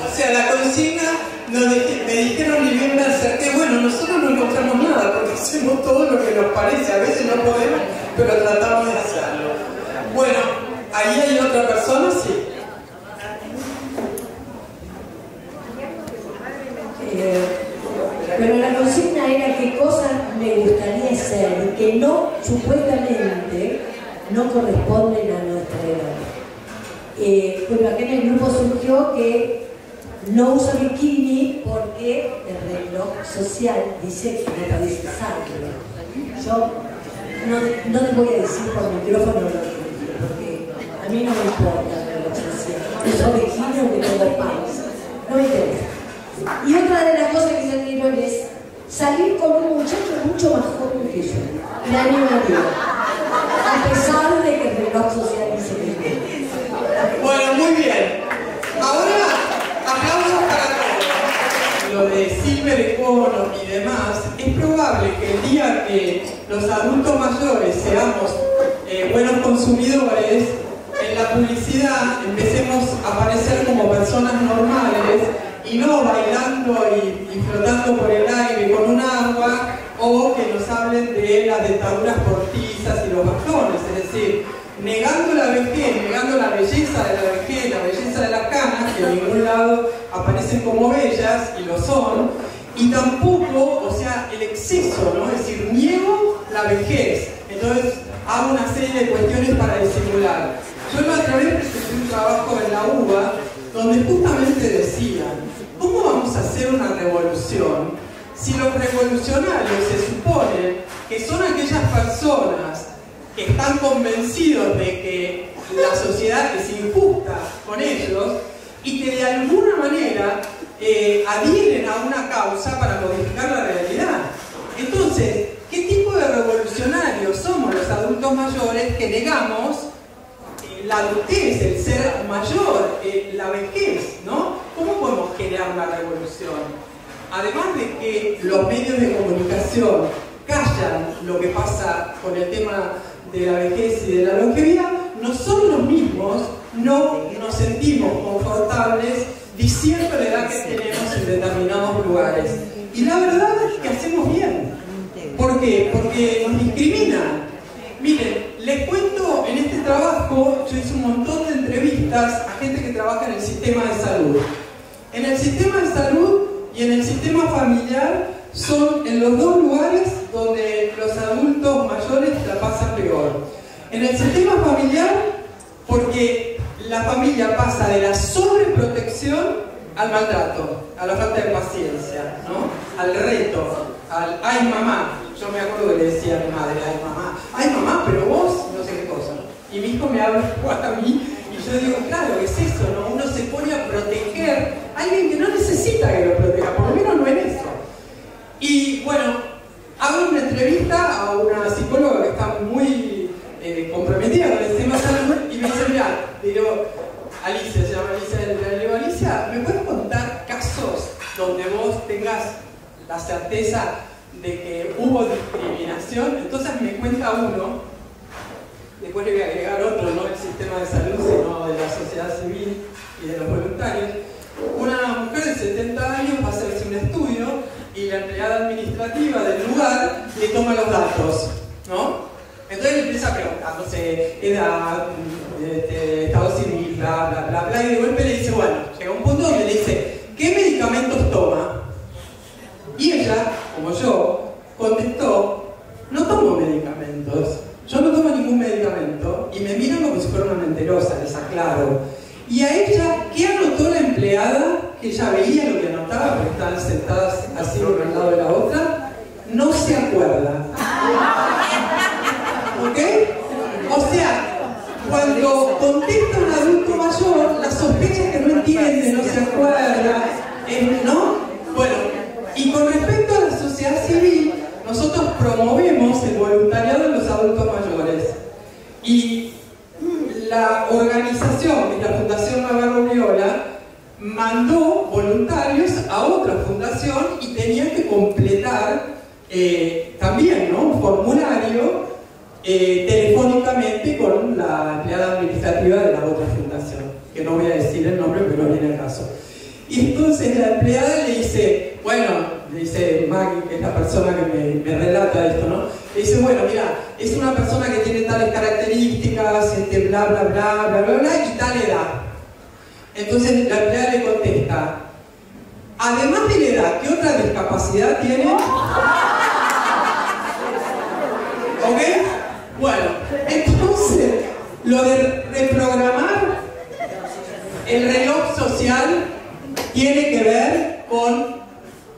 O sea, la consigna me dijeron y bien me acerqué, bueno, nosotros no encontramos nada porque hacemos todo lo que nos parece, a veces no podemos, pero tratamos de hacerlo. Bueno, ahí hay otra persona, sí. Pero la consigna era qué cosas me gustaría hacer y que no, supuestamente, no corresponden a nuestra edad. Bueno, acá en el grupo surgió que no uso bikini porque el reloj social dice que me parece sangre. Yo no les voy a decir por micrófono lo que dije, porque a mí no me importa el reloj social. Uso bikini o que tengo pants. No me interesa. Y otra de las cosas que salieron es salir con un muchacho mucho más joven que yo, un año y medio, a pesar de que el reloj social dice que no. Bueno, muy bien. Ahora, aplausos para todos. Lo de Silver Economy y demás, es probable que el día que los adultos mayores seamos buenos consumidores, en la publicidad empecemos a aparecer como personas normales y no bailando y flotando por el aire con un agua, o que nos hablen de las dentaduras portizas y los bastones, es decir, negando la vejez, negando la belleza de la vejez, la belleza de las canas, que en ningún lado aparecen como bellas, y lo son, y tampoco, o sea, el exceso, ¿no? Es decir, niego la vejez, entonces hago una serie de cuestiones para disimular. Yo la otra vez presenté un trabajo en la UBA, donde justamente decían, ¿cómo vamos a hacer una revolución si los revolucionarios se supone que son aquellas personas que están convencidos de que la sociedad es injusta con ellos y que de alguna manera adhieren a una causa para modificar la realidad? Entonces, ¿qué tipo de revolucionarios somos los adultos mayores que negamos la adultez, el ser mayor, la vejez, ¿no? ¿Cómo podemos generar una revolución? Además de que los medios de comunicación callan lo que pasa con el tema de la vejez y de la longevidad, nosotros mismos no nos sentimos confortables diciendo la edad que tenemos en determinados lugares. Y la verdad es que hacemos bien. ¿Por qué? Porque nos discriminan. Miren, les cuento, en este trabajo yo hice un montón de entrevistas a gente que trabaja en el sistema de salud. En el sistema de salud y en el sistema familiar son en los dos lugares donde los adultos mayores la pasan peor. En el sistema familiar, porque la familia pasa de la sobreprotección al maltrato, a la falta de paciencia, ¿no? Al reto, al ¡ay mamá! Yo me acuerdo que le decía a mi madre, ¡ay mamá, pero vos! No sé qué cosa. Y mi hijo me habla igual a mí, y yo digo, claro, es eso, ¿no? Uno se pone a proteger a alguien que no necesita que lo proteja, por lo menos no en eso. Y bueno, hago una entrevista a una psicóloga que está muy comprometida con el tema de salud, y me dice, mira, digo, Alicia, se llama Alicia, le digo, Alicia, ¿me puedes contar casos donde vos tengas la certeza de que hubo discriminación? Entonces me cuenta uno, después le voy a agregar otro, no del sistema de salud, sino de la sociedad civil y de los voluntarios. Una mujer de 70 años va a hacerse un estudio y la empleada administrativa del lugar le toma los datos, ¿no? Entonces le empieza preguntándose edad, estado civil, bla, bla, bla, bla, y de golpe le dice, bueno, llega un punto donde le dice, ¿qué medicamentos toma? Y ella, como yo, contestó, no tomo medicamentos, yo no ningún medicamento y me miran como si fuera una mentirosa, les aclaro. Y a ella, ¿qué anotó la empleada? Que ella veía lo que anotaba, porque estaban sentadas así una al lado de la otra. No se acuerda. ¿Ok? O sea, cuando contesta un adulto mayor, la sospecha es que no entiende, no se acuerda, ¿no? Bueno, y con respecto a la sociedad civil, nosotros promovemos el voluntariado de los adultos mayores. Y la organización, que es la Fundación Navarro Viola, mandó voluntarios a otra fundación y tenían que completar también, ¿no?, un formulario telefónicamente con la empleada administrativa de la otra fundación, que no voy a decir el nombre, pero no viene el caso. Y entonces la empleada le dice, bueno, le dice Maggie, que es la persona que me relata esto, ¿no? Le dice, bueno, mira, es una persona que tiene tales características, bla, bla, bla, bla, bla, bla, y tal edad. Entonces la empleada le contesta, además de la edad, ¿qué otra discapacidad tiene? ¿Ok? Bueno, entonces, lo de reprogramar el reloj social tiene que ver con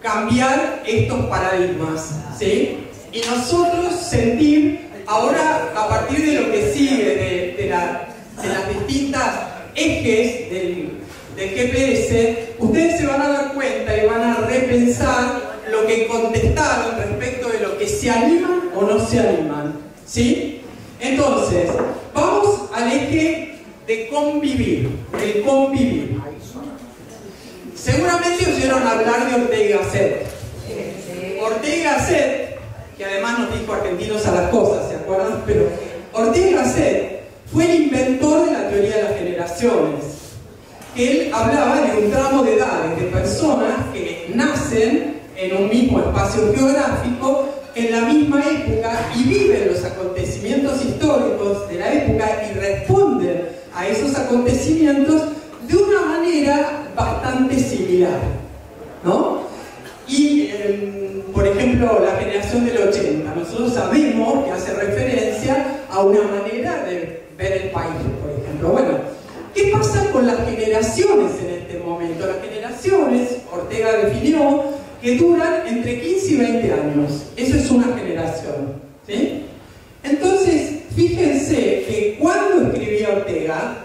cambiar estos paradigmas, ¿sí? Y nosotros sentir, ahora a partir de lo que sigue, de las distintas ejes del GPS, ustedes se van a dar cuenta y van a repensar lo que contestaron respecto de lo que se animan o no se animan, ¿sí? Entonces, vamos al eje de convivir, el convivir. Seguramente oyeron hablar de Ortega y Gasset. Ortega y Gasset, que además nos dijo argentinos a las cosas, ¿se acuerdan? Pero Ortega y Gasset fue el inventor de la teoría de las generaciones. Él hablaba de un tramo de edades de personas que nacen en un mismo espacio geográfico, en la misma época, y viven los acontecimientos históricos de la época y responden a esos acontecimientos de una manera bastante similar, ¿no? Y, por ejemplo, la generación del 80, nosotros sabemos que hace referencia a una manera de ver el país, por ejemplo. Bueno, ¿qué pasa con las generaciones en este momento? Las generaciones, Ortega definió, que duran entre 15 y 20 años. Eso es una generación, ¿sí? Entonces, fíjense que cuando escribía Ortega,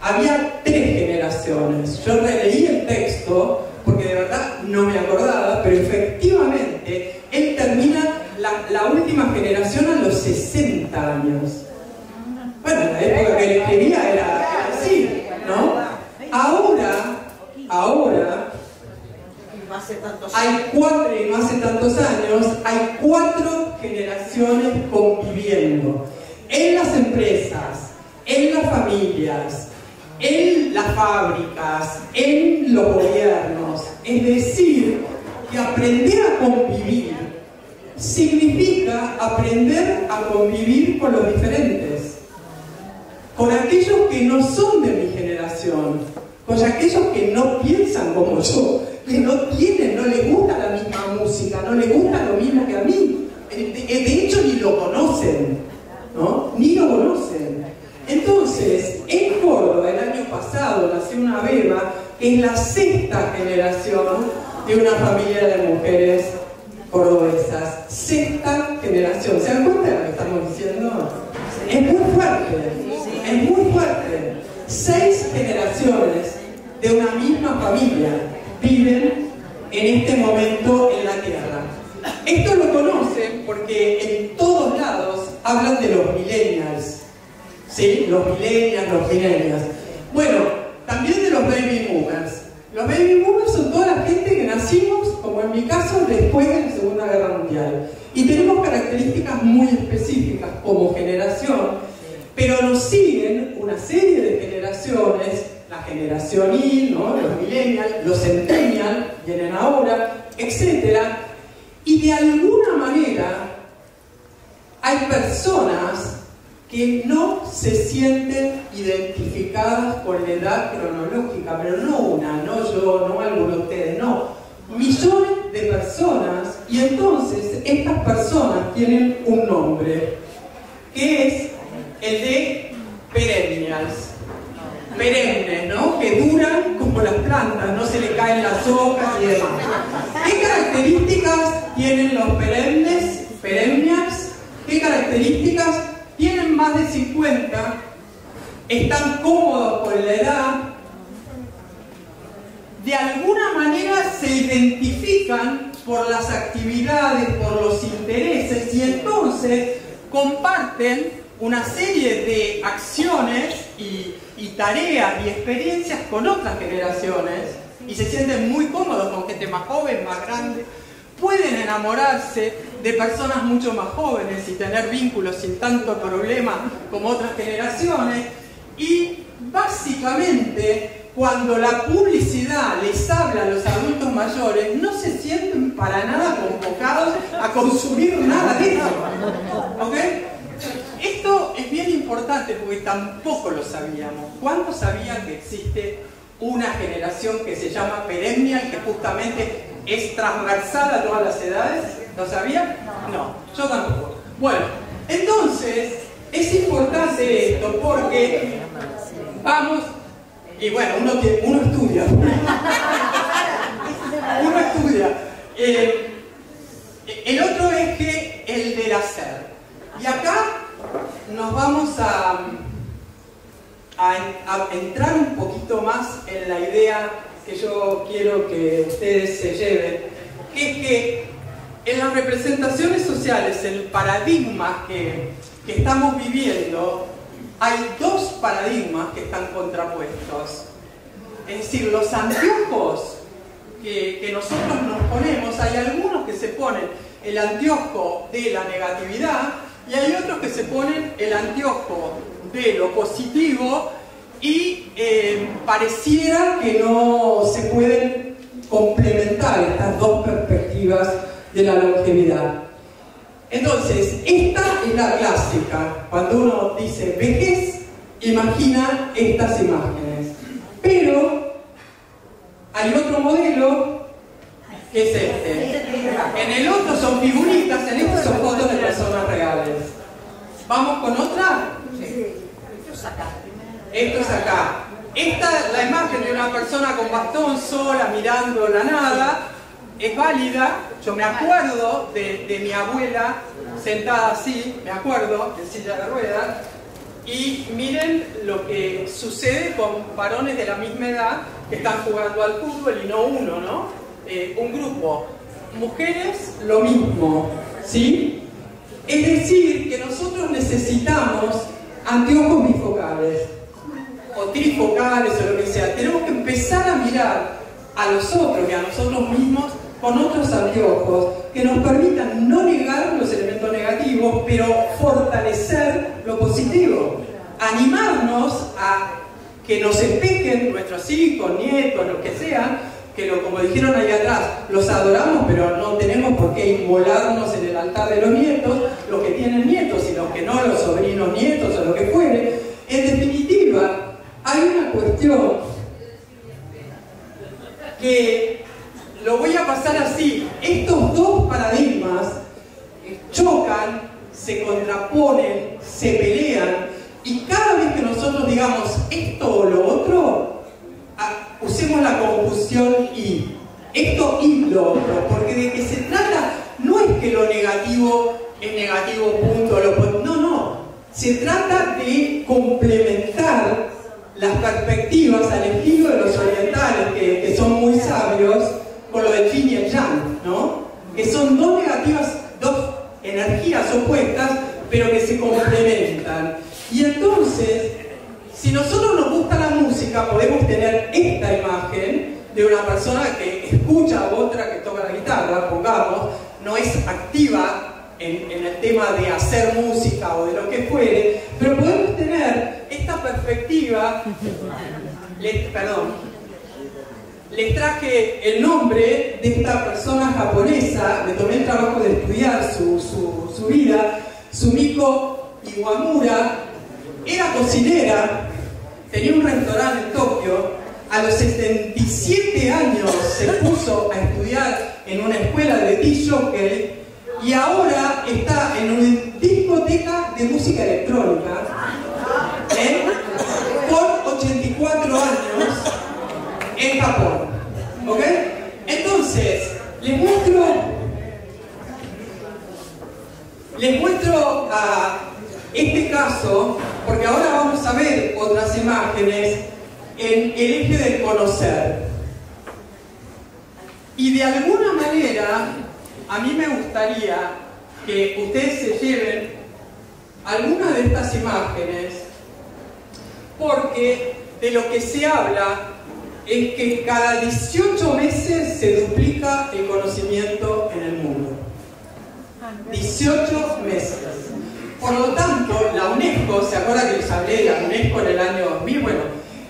había 3 generaciones. Yo releí el texto, porque de verdad no me acordaba, pero efectivamente, él termina la última generación a los 60 años. Bueno, en la época que él escribía era así, ¿no? Ahora, hay 4, y no hace tantos años, hay 4 generaciones conviviendo en las empresas, en las familias, en las fábricas, en los gobiernos. Es decir, que aprender a convivir significa aprender a convivir con los diferentes, con aquellos que no son de mi generación, con aquellos que no piensan como yo, que no les gusta la misma música, no les gusta lo mismo que a mí. De hecho, ni lo conocen, ¿no? Ni lo conocen. Entonces, en Córdoba, el año pasado, nació una beba que es la 6ª generación de una familia de mujeres cordobesas. 6ª generación. ¿Se dan cuenta de lo que estamos diciendo? Es muy fuerte, es muy fuerte. 6 generaciones de una misma familia viven en este momento en la Tierra. Esto lo conocen porque en todos lados hablan de los millennials, ¿sí? Los millennials. Bueno, también de los baby boomers. Los baby boomers son toda la gente que nacimos, como en mi caso, después de la Segunda Guerra Mundial. Y tenemos características muy específicas como generación, pero nos siguen una serie de generaciones, la generación Y, ¿no? Los millennials, los centennials, vienen ahora, etc. Y de alguna manera hay personas que no se sienten identificadas con la edad cronológica, pero no una, no yo, no alguno de ustedes, no. Millones de personas, y entonces estas personas tienen un nombre, que es el de perennials. Perennes, ¿no? Que duran como las plantas, no se le caen las hojas y demás. ¿Qué características tienen los perennials? ¿Qué características? Tienen más de 50, están cómodos con la edad, de alguna manera se identifican por las actividades, por los intereses, y entonces comparten una serie de acciones y tareas y experiencias con otras generaciones y se sienten muy cómodos con gente más joven, más grande. Pueden enamorarse de personas mucho más jóvenes y tener vínculos sin tanto problema como otras generaciones. Y básicamente, cuando la publicidad les habla a los adultos mayores, no se sienten para nada convocados a consumir nada de eso. ¿Ok? Esto es bien importante porque tampoco lo sabíamos. ¿Cuántos sabían que existe una generación que se llama perennial, que justamente es transversal a todas las edades? ¿Lo sabían? No, yo tampoco. Bueno, entonces es importante esto porque vamos, y bueno, uno estudia. Uno estudia. El otro eje, el del hacer. Y acá nos vamos a entrar un poquito más en la idea que yo quiero que ustedes se lleven, que es que en las representaciones sociales, el paradigma que estamos viviendo, hay dos paradigmas que están contrapuestos. Es decir, los anteojos que nosotros nos ponemos, hay algunos que se ponen el anteojo de la negatividad y hay otros que se ponen el anteojo de lo positivo y pareciera que no se pueden complementar estas dos perspectivas de la longevidad. Entonces, esta es la clásica. Cuando uno dice vejez, imagina estas imágenes. Pero hay otro modelo que es este. En el otro son figuritas, en este son fotos de personas reales. ¿Vamos con otra? Esto es acá. Esta es la imagen de una persona con bastón sola mirando la nada. Es válida. Yo me acuerdo de mi abuela sentada así, me acuerdo, en silla de ruedas. Y miren lo que sucede con varones de la misma edad que están jugando al fútbol y no uno, ¿no? Un grupo. Mujeres, lo mismo, ¿sí? Es decir, que nosotros necesitamos anteojos bifocales o trifocales o lo que sea. Tenemos que empezar a mirar a los otros y a nosotros mismos con otros anteojos que nos permitan no negar los elementos negativos, pero fortalecer lo positivo. Animarnos a que nos espejen nuestros hijos, nietos, lo que sea, que como dijeron ahí atrás, los adoramos, pero no tenemos por qué inmolarnos en el altar de los nietos, los que tienen nietos y los que no, los sobrinos nietos o lo que fuere. En definitiva, hay una cuestión que lo voy a pasar así. Estos dos paradigmas chocan, se contraponen, se pelean, y cada vez que nosotros digamos esto o lo otro, usemos la conjunción y. Esto y lo otro, porque de que se trata no es que lo negativo es negativo, punto, no. Se trata de complementar las perspectivas al estilo de los orientales, que son muy sabios, con lo de yin y el yang, ¿no? Que son dos negativas, dos energías opuestas, pero que se complementan. Y entonces, si nosotros nos gusta la música, podemos tener esta imagen de una persona que escucha a otra que toca la guitarra, pongamos, no es activa en el tema de hacer música o de lo que fuere, pero podemos tener esta perspectiva. Les traje el nombre de esta persona japonesa, me tomé el trabajo de estudiar su vida. Sumiko Iwamura era cocinera, tenía un restaurante en Tokio. A los 77 años se puso a estudiar en una escuela de disc jockey y ahora está en una discoteca de música electrónica paso, porque ahora vamos a ver otras imágenes en el eje del conocer. Y de alguna manera, a mí me gustaría que ustedes se lleven algunas de estas imágenes, porque de lo que se habla es que cada 18 meses se duplica el conocimiento en el mundo. 18 meses. Por lo tanto, la UNESCO, ¿se acuerdan que les hablé de la UNESCO en el año 2000? Bueno,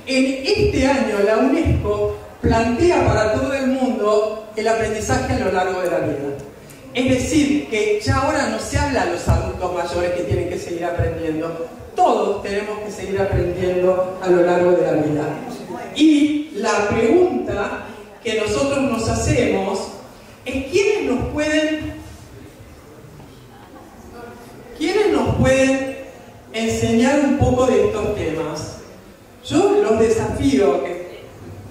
en este año la UNESCO plantea para todo el mundo el aprendizaje a lo largo de la vida. Es decir, que ya ahora no se habla a los adultos mayores que tienen que seguir aprendiendo. Todos tenemos que seguir aprendiendo a lo largo de la vida. Y la pregunta que nosotros nos hacemos es ¿quiénes nos pueden enseñar un poco de estos temas? Yo los desafío que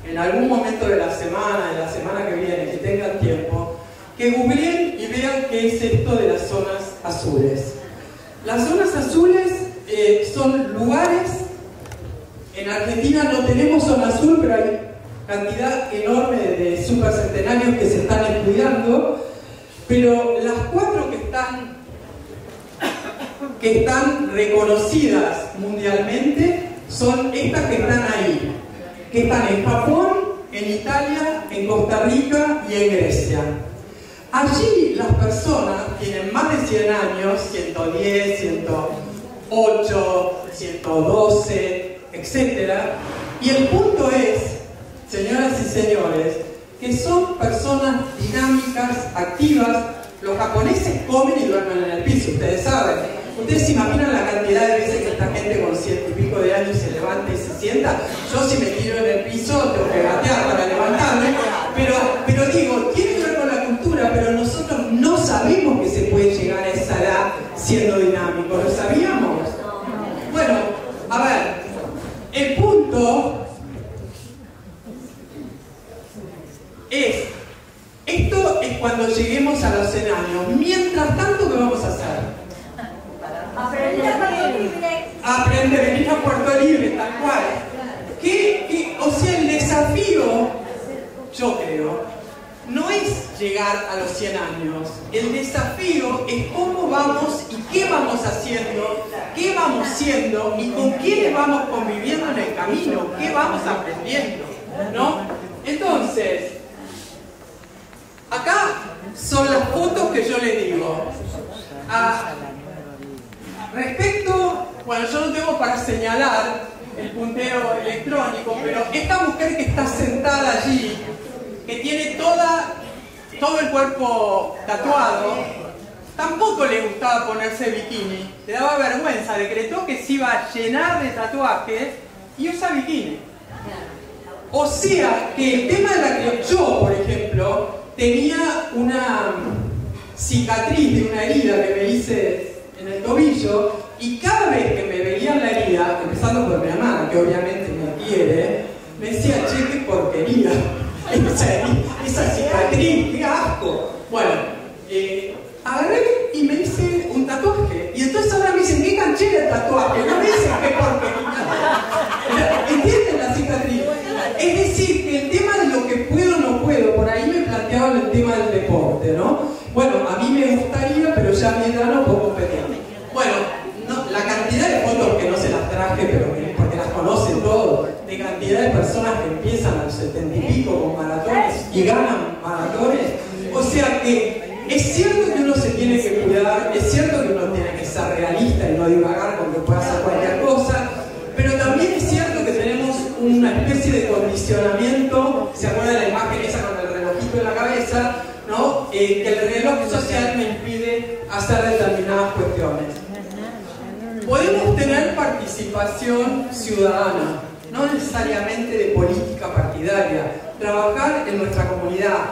en algún momento de la semana que viene, que tengan tiempo, que googleen y vean qué es esto de las zonas azules. Las zonas azules son lugares. En Argentina no tenemos zona azul, pero hay cantidad enorme de supercentenarios que se están estudiando, pero las 4 que están reconocidas mundialmente son estas que están ahí, que están en Japón, en Italia, en Costa Rica y en Grecia. Allí las personas tienen más de 100 años, 110, 108, 112, etc. Y el punto es, señoras y señores, que son personas dinámicas, activas. Los japoneses comen y duermen en el piso, ustedes saben. ¿Ustedes se imaginan la cantidad de veces que esta gente con 100 y pico de años se levanta y se sienta? Yo si me tiro en el piso tengo que gatear para levantarme, pero digo, tiene que ver con la cultura, pero nosotros no sabemos que se puede llegar a esa edad siendo dinámico, ¿lo sabíamos? Bueno, a ver, el punto es, esto es cuando lleguemos a los 100 años. Mientras tanto, ¿qué vamos a hacer? Aprender a Puerto Libre. Aprender, venir a Puerto Libre, tal cual. O sea, el desafío, yo creo, no es llegar a los 100 años. El desafío es cómo vamos y qué vamos haciendo, qué vamos siendo y con quiénes vamos conviviendo en el camino, qué vamos aprendiendo, ¿no? Entonces, acá son las fotos que yo les digo. Respecto, bueno, yo no tengo para señalar el puntero electrónico, pero esta mujer que está sentada allí, que tiene todo el cuerpo tatuado, tampoco le gustaba ponerse bikini, le daba vergüenza, decretó que se iba a llenar de tatuajes y usa bikini. O sea, que el tema de la que yo, por ejemplo, tenía una cicatriz de una herida que me hice en el tobillo, y cada vez que me veían la herida, empezando por mi hermana, que obviamente me quiere, me decía, che, qué porquería, esa cicatriz, qué asco. Bueno, agarré y me hice un tatuaje, y entonces ahora me dicen, qué canchera el tatuaje, no me dicen qué porquería. ¿Entienden la cicatriz? Es decir, que el tema de lo que puedo o no puedo, por ahí me planteaban el tema del deporte, ¿no? Bueno, a mí me gustaría, pero ya a mi edad no puedo competir. Bueno, no, la cantidad de fotos que no se las traje, pero porque las conocen todos, de cantidad de personas que empiezan a los 70 y pico con maratones y ganan maratones. O sea que es cierto que uno se tiene que cuidar, es cierto que uno tiene que ser realista y no divagar con que pueda hacer cualquier cosa, pero también es cierto que tenemos una especie de condicionamiento. ¿Se acuerdan de la imagen esa con el relojito en la cabeza? ¿No? Que el reloj social me impide hacer determinadas cuestiones. Podemos tener participación ciudadana, no necesariamente de política partidaria, trabajar en nuestra comunidad.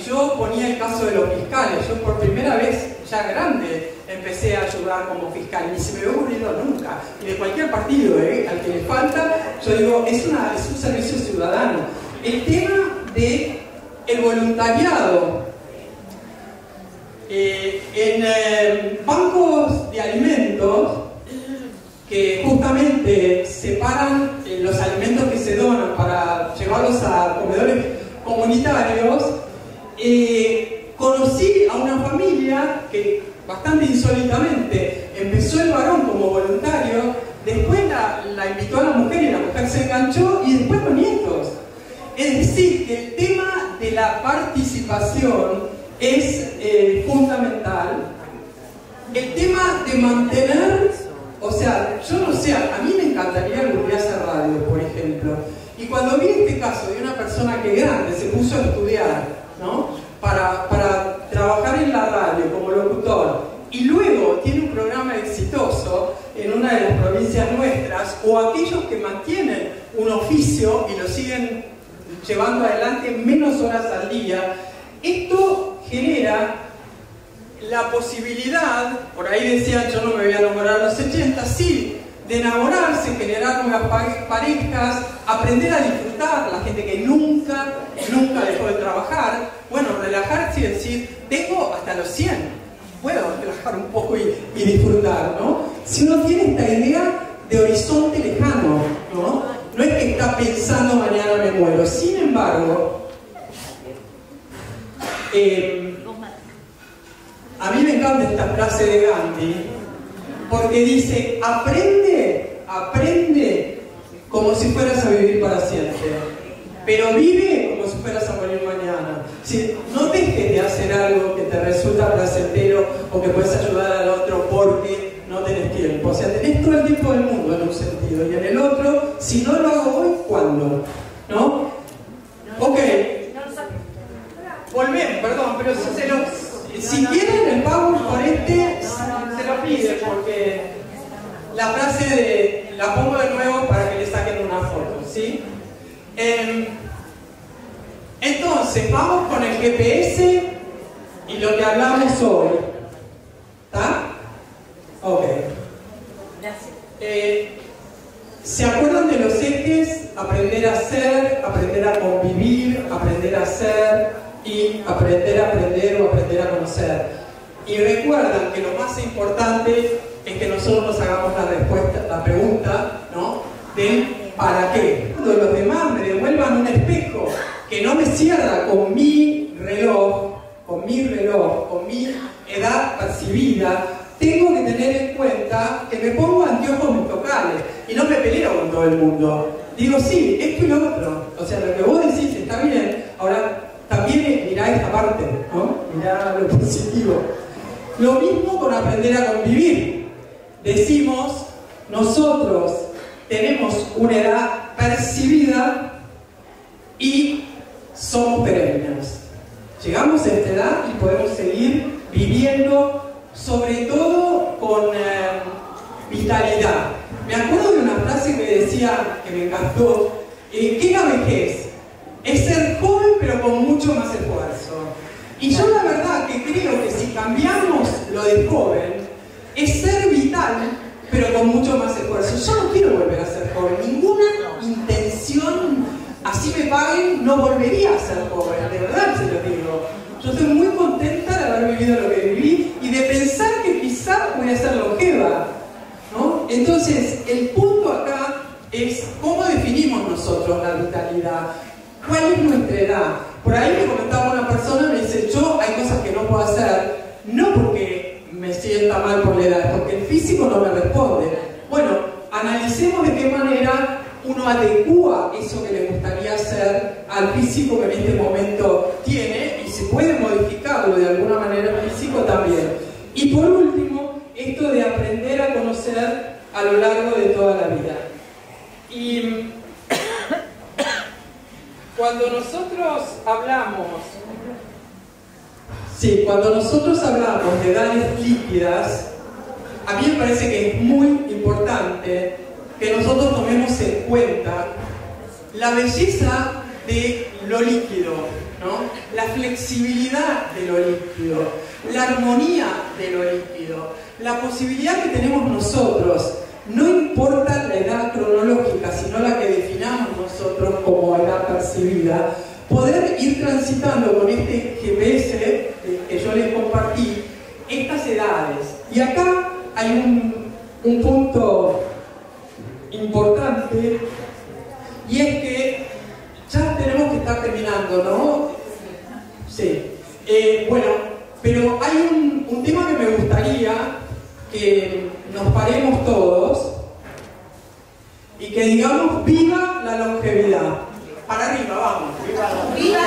Yo ponía el caso de los fiscales. Yo por primera vez, ya grande, empecé a ayudar como fiscal, y ni se me había ocurrido nunca. Y de cualquier partido al que le falta, yo digo, es un servicio ciudadano. El tema de el voluntariado. En bancos de alimentos que justamente separan los alimentos que se donan para llevarlos a comedores comunitarios, conocí a una familia que bastante insólitamente empezó el varón como voluntario, después la invitó a la mujer y la mujer se enganchó y después los nietos. Es decir, que el tema de la participación es fundamental. El tema de mantener, o sea, yo no sé, a mí me encantaría algún día hacer radio, por ejemplo. Y cuando vi este caso de una persona que grande se puso a estudiar, ¿no? Para trabajar en la radio como locutor, y luego tiene un programa exitoso en una de las provincias nuestras, o aquellos que mantienen un oficio y lo siguen llevando adelante menos horas al día, esto genera la posibilidad, por ahí decían yo no me voy a enamorar a los 80, sí, de enamorarse, generar nuevas parejas, aprender a disfrutar, la gente que nunca dejó de trabajar, bueno, relajarse y decir, tengo hasta los 100, puedo relajar un poco y disfrutar, ¿no? Si uno tiene esta idea de horizonte lejano, ¿no? No es que está pensando mañana me muero, sin embargo, a mí me encanta esta frase de Gandhi, porque dice, aprende como si fueras a vivir para siempre, pero vive como si fueras a morir mañana. Si no dejes de hacer algo que te resulta placentero o que puedes ayudar al otro porque no tenés tiempo. O sea, tenés todo el tiempo del mundo en un sentido, y en el otro, si no lo hago hoy, ¿cuándo? ¿No? Ok. Volvemos, perdón, pero si quieren el PowerPoint se lo piden, porque la frase la pongo de nuevo para que le saquen una foto, ¿sí? Entonces, vamos con el GPS y lo que hablamos hoy. ¿Está? Ok. ¿Se acuerdan de los ejes? Aprender a ser, aprender a convivir, aprender a ser y aprender a aprender o aprender a conocer. Y recuerdan que lo más importante es que nosotros nos hagamos la pregunta, ¿no? Del ¿para qué? Cuando los demás me devuelvan un espejo que no me cierra con mi reloj, con mi edad percibida, tengo que tener en cuenta que me pongo anteojos bifocales y no me peleo con todo el mundo. Digo, sí, esto y lo otro. O sea, lo que vos decís está bien. Ahora, también mirá esta parte, ¿no? Mirá lo positivo. Lo mismo con aprender a convivir. Decimos, nosotros tenemos una edad percibida y somos perennes. Llegamos a esta edad y podemos seguir viviendo, sobre todo con vitalidad. Me acuerdo de una frase que decía, que me encantó, ¿qué es la vejez? Es ser joven pero con mucho más esfuerzo. Y yo la verdad que creo que si cambiamos lo de joven, es ser vital pero con mucho más esfuerzo. Yo no quiero volver a ser joven, ninguna intención, así me paguen, no volvería a ser joven, de verdad se lo digo. Yo estoy muy contenta de haber vivido lo que viví y de pensar que quizá voy a ser longeva, ¿no? Entonces, el punto acá es cómo definimos nosotros la vitalidad. ¿Cuál es nuestra edad? Por ahí me comentaba una persona, me dice, yo hay cosas que no puedo hacer, no porque me sienta mal por la edad, porque el físico no me responde. Bueno, analicemos de qué manera uno adecúa eso que le gustaría hacer al físico que en este momento tiene, y se puede modificarlo de alguna manera el físico también. Y por último, esto de aprender a conocer a lo largo de toda la vida. Y cuando nosotros hablamos de edades líquidas, a mí me parece que es muy importante que nosotros tomemos en cuenta la belleza de lo líquido, ¿no? La flexibilidad de lo líquido, la armonía de lo líquido, la posibilidad que tenemos nosotros, no importa la edad cronológica, sino la que definamos nosotros como edad percibida, poder ir transitando con este GPS que yo les compartí, estas edades. Y acá hay un punto importante, y es que ya tenemos que estar terminando, ¿no? Sí. Bueno, pero hay un tema que me gustaría que nos paremos todos y que digamos viva la longevidad. Para arriba, vamos. ¡Viva!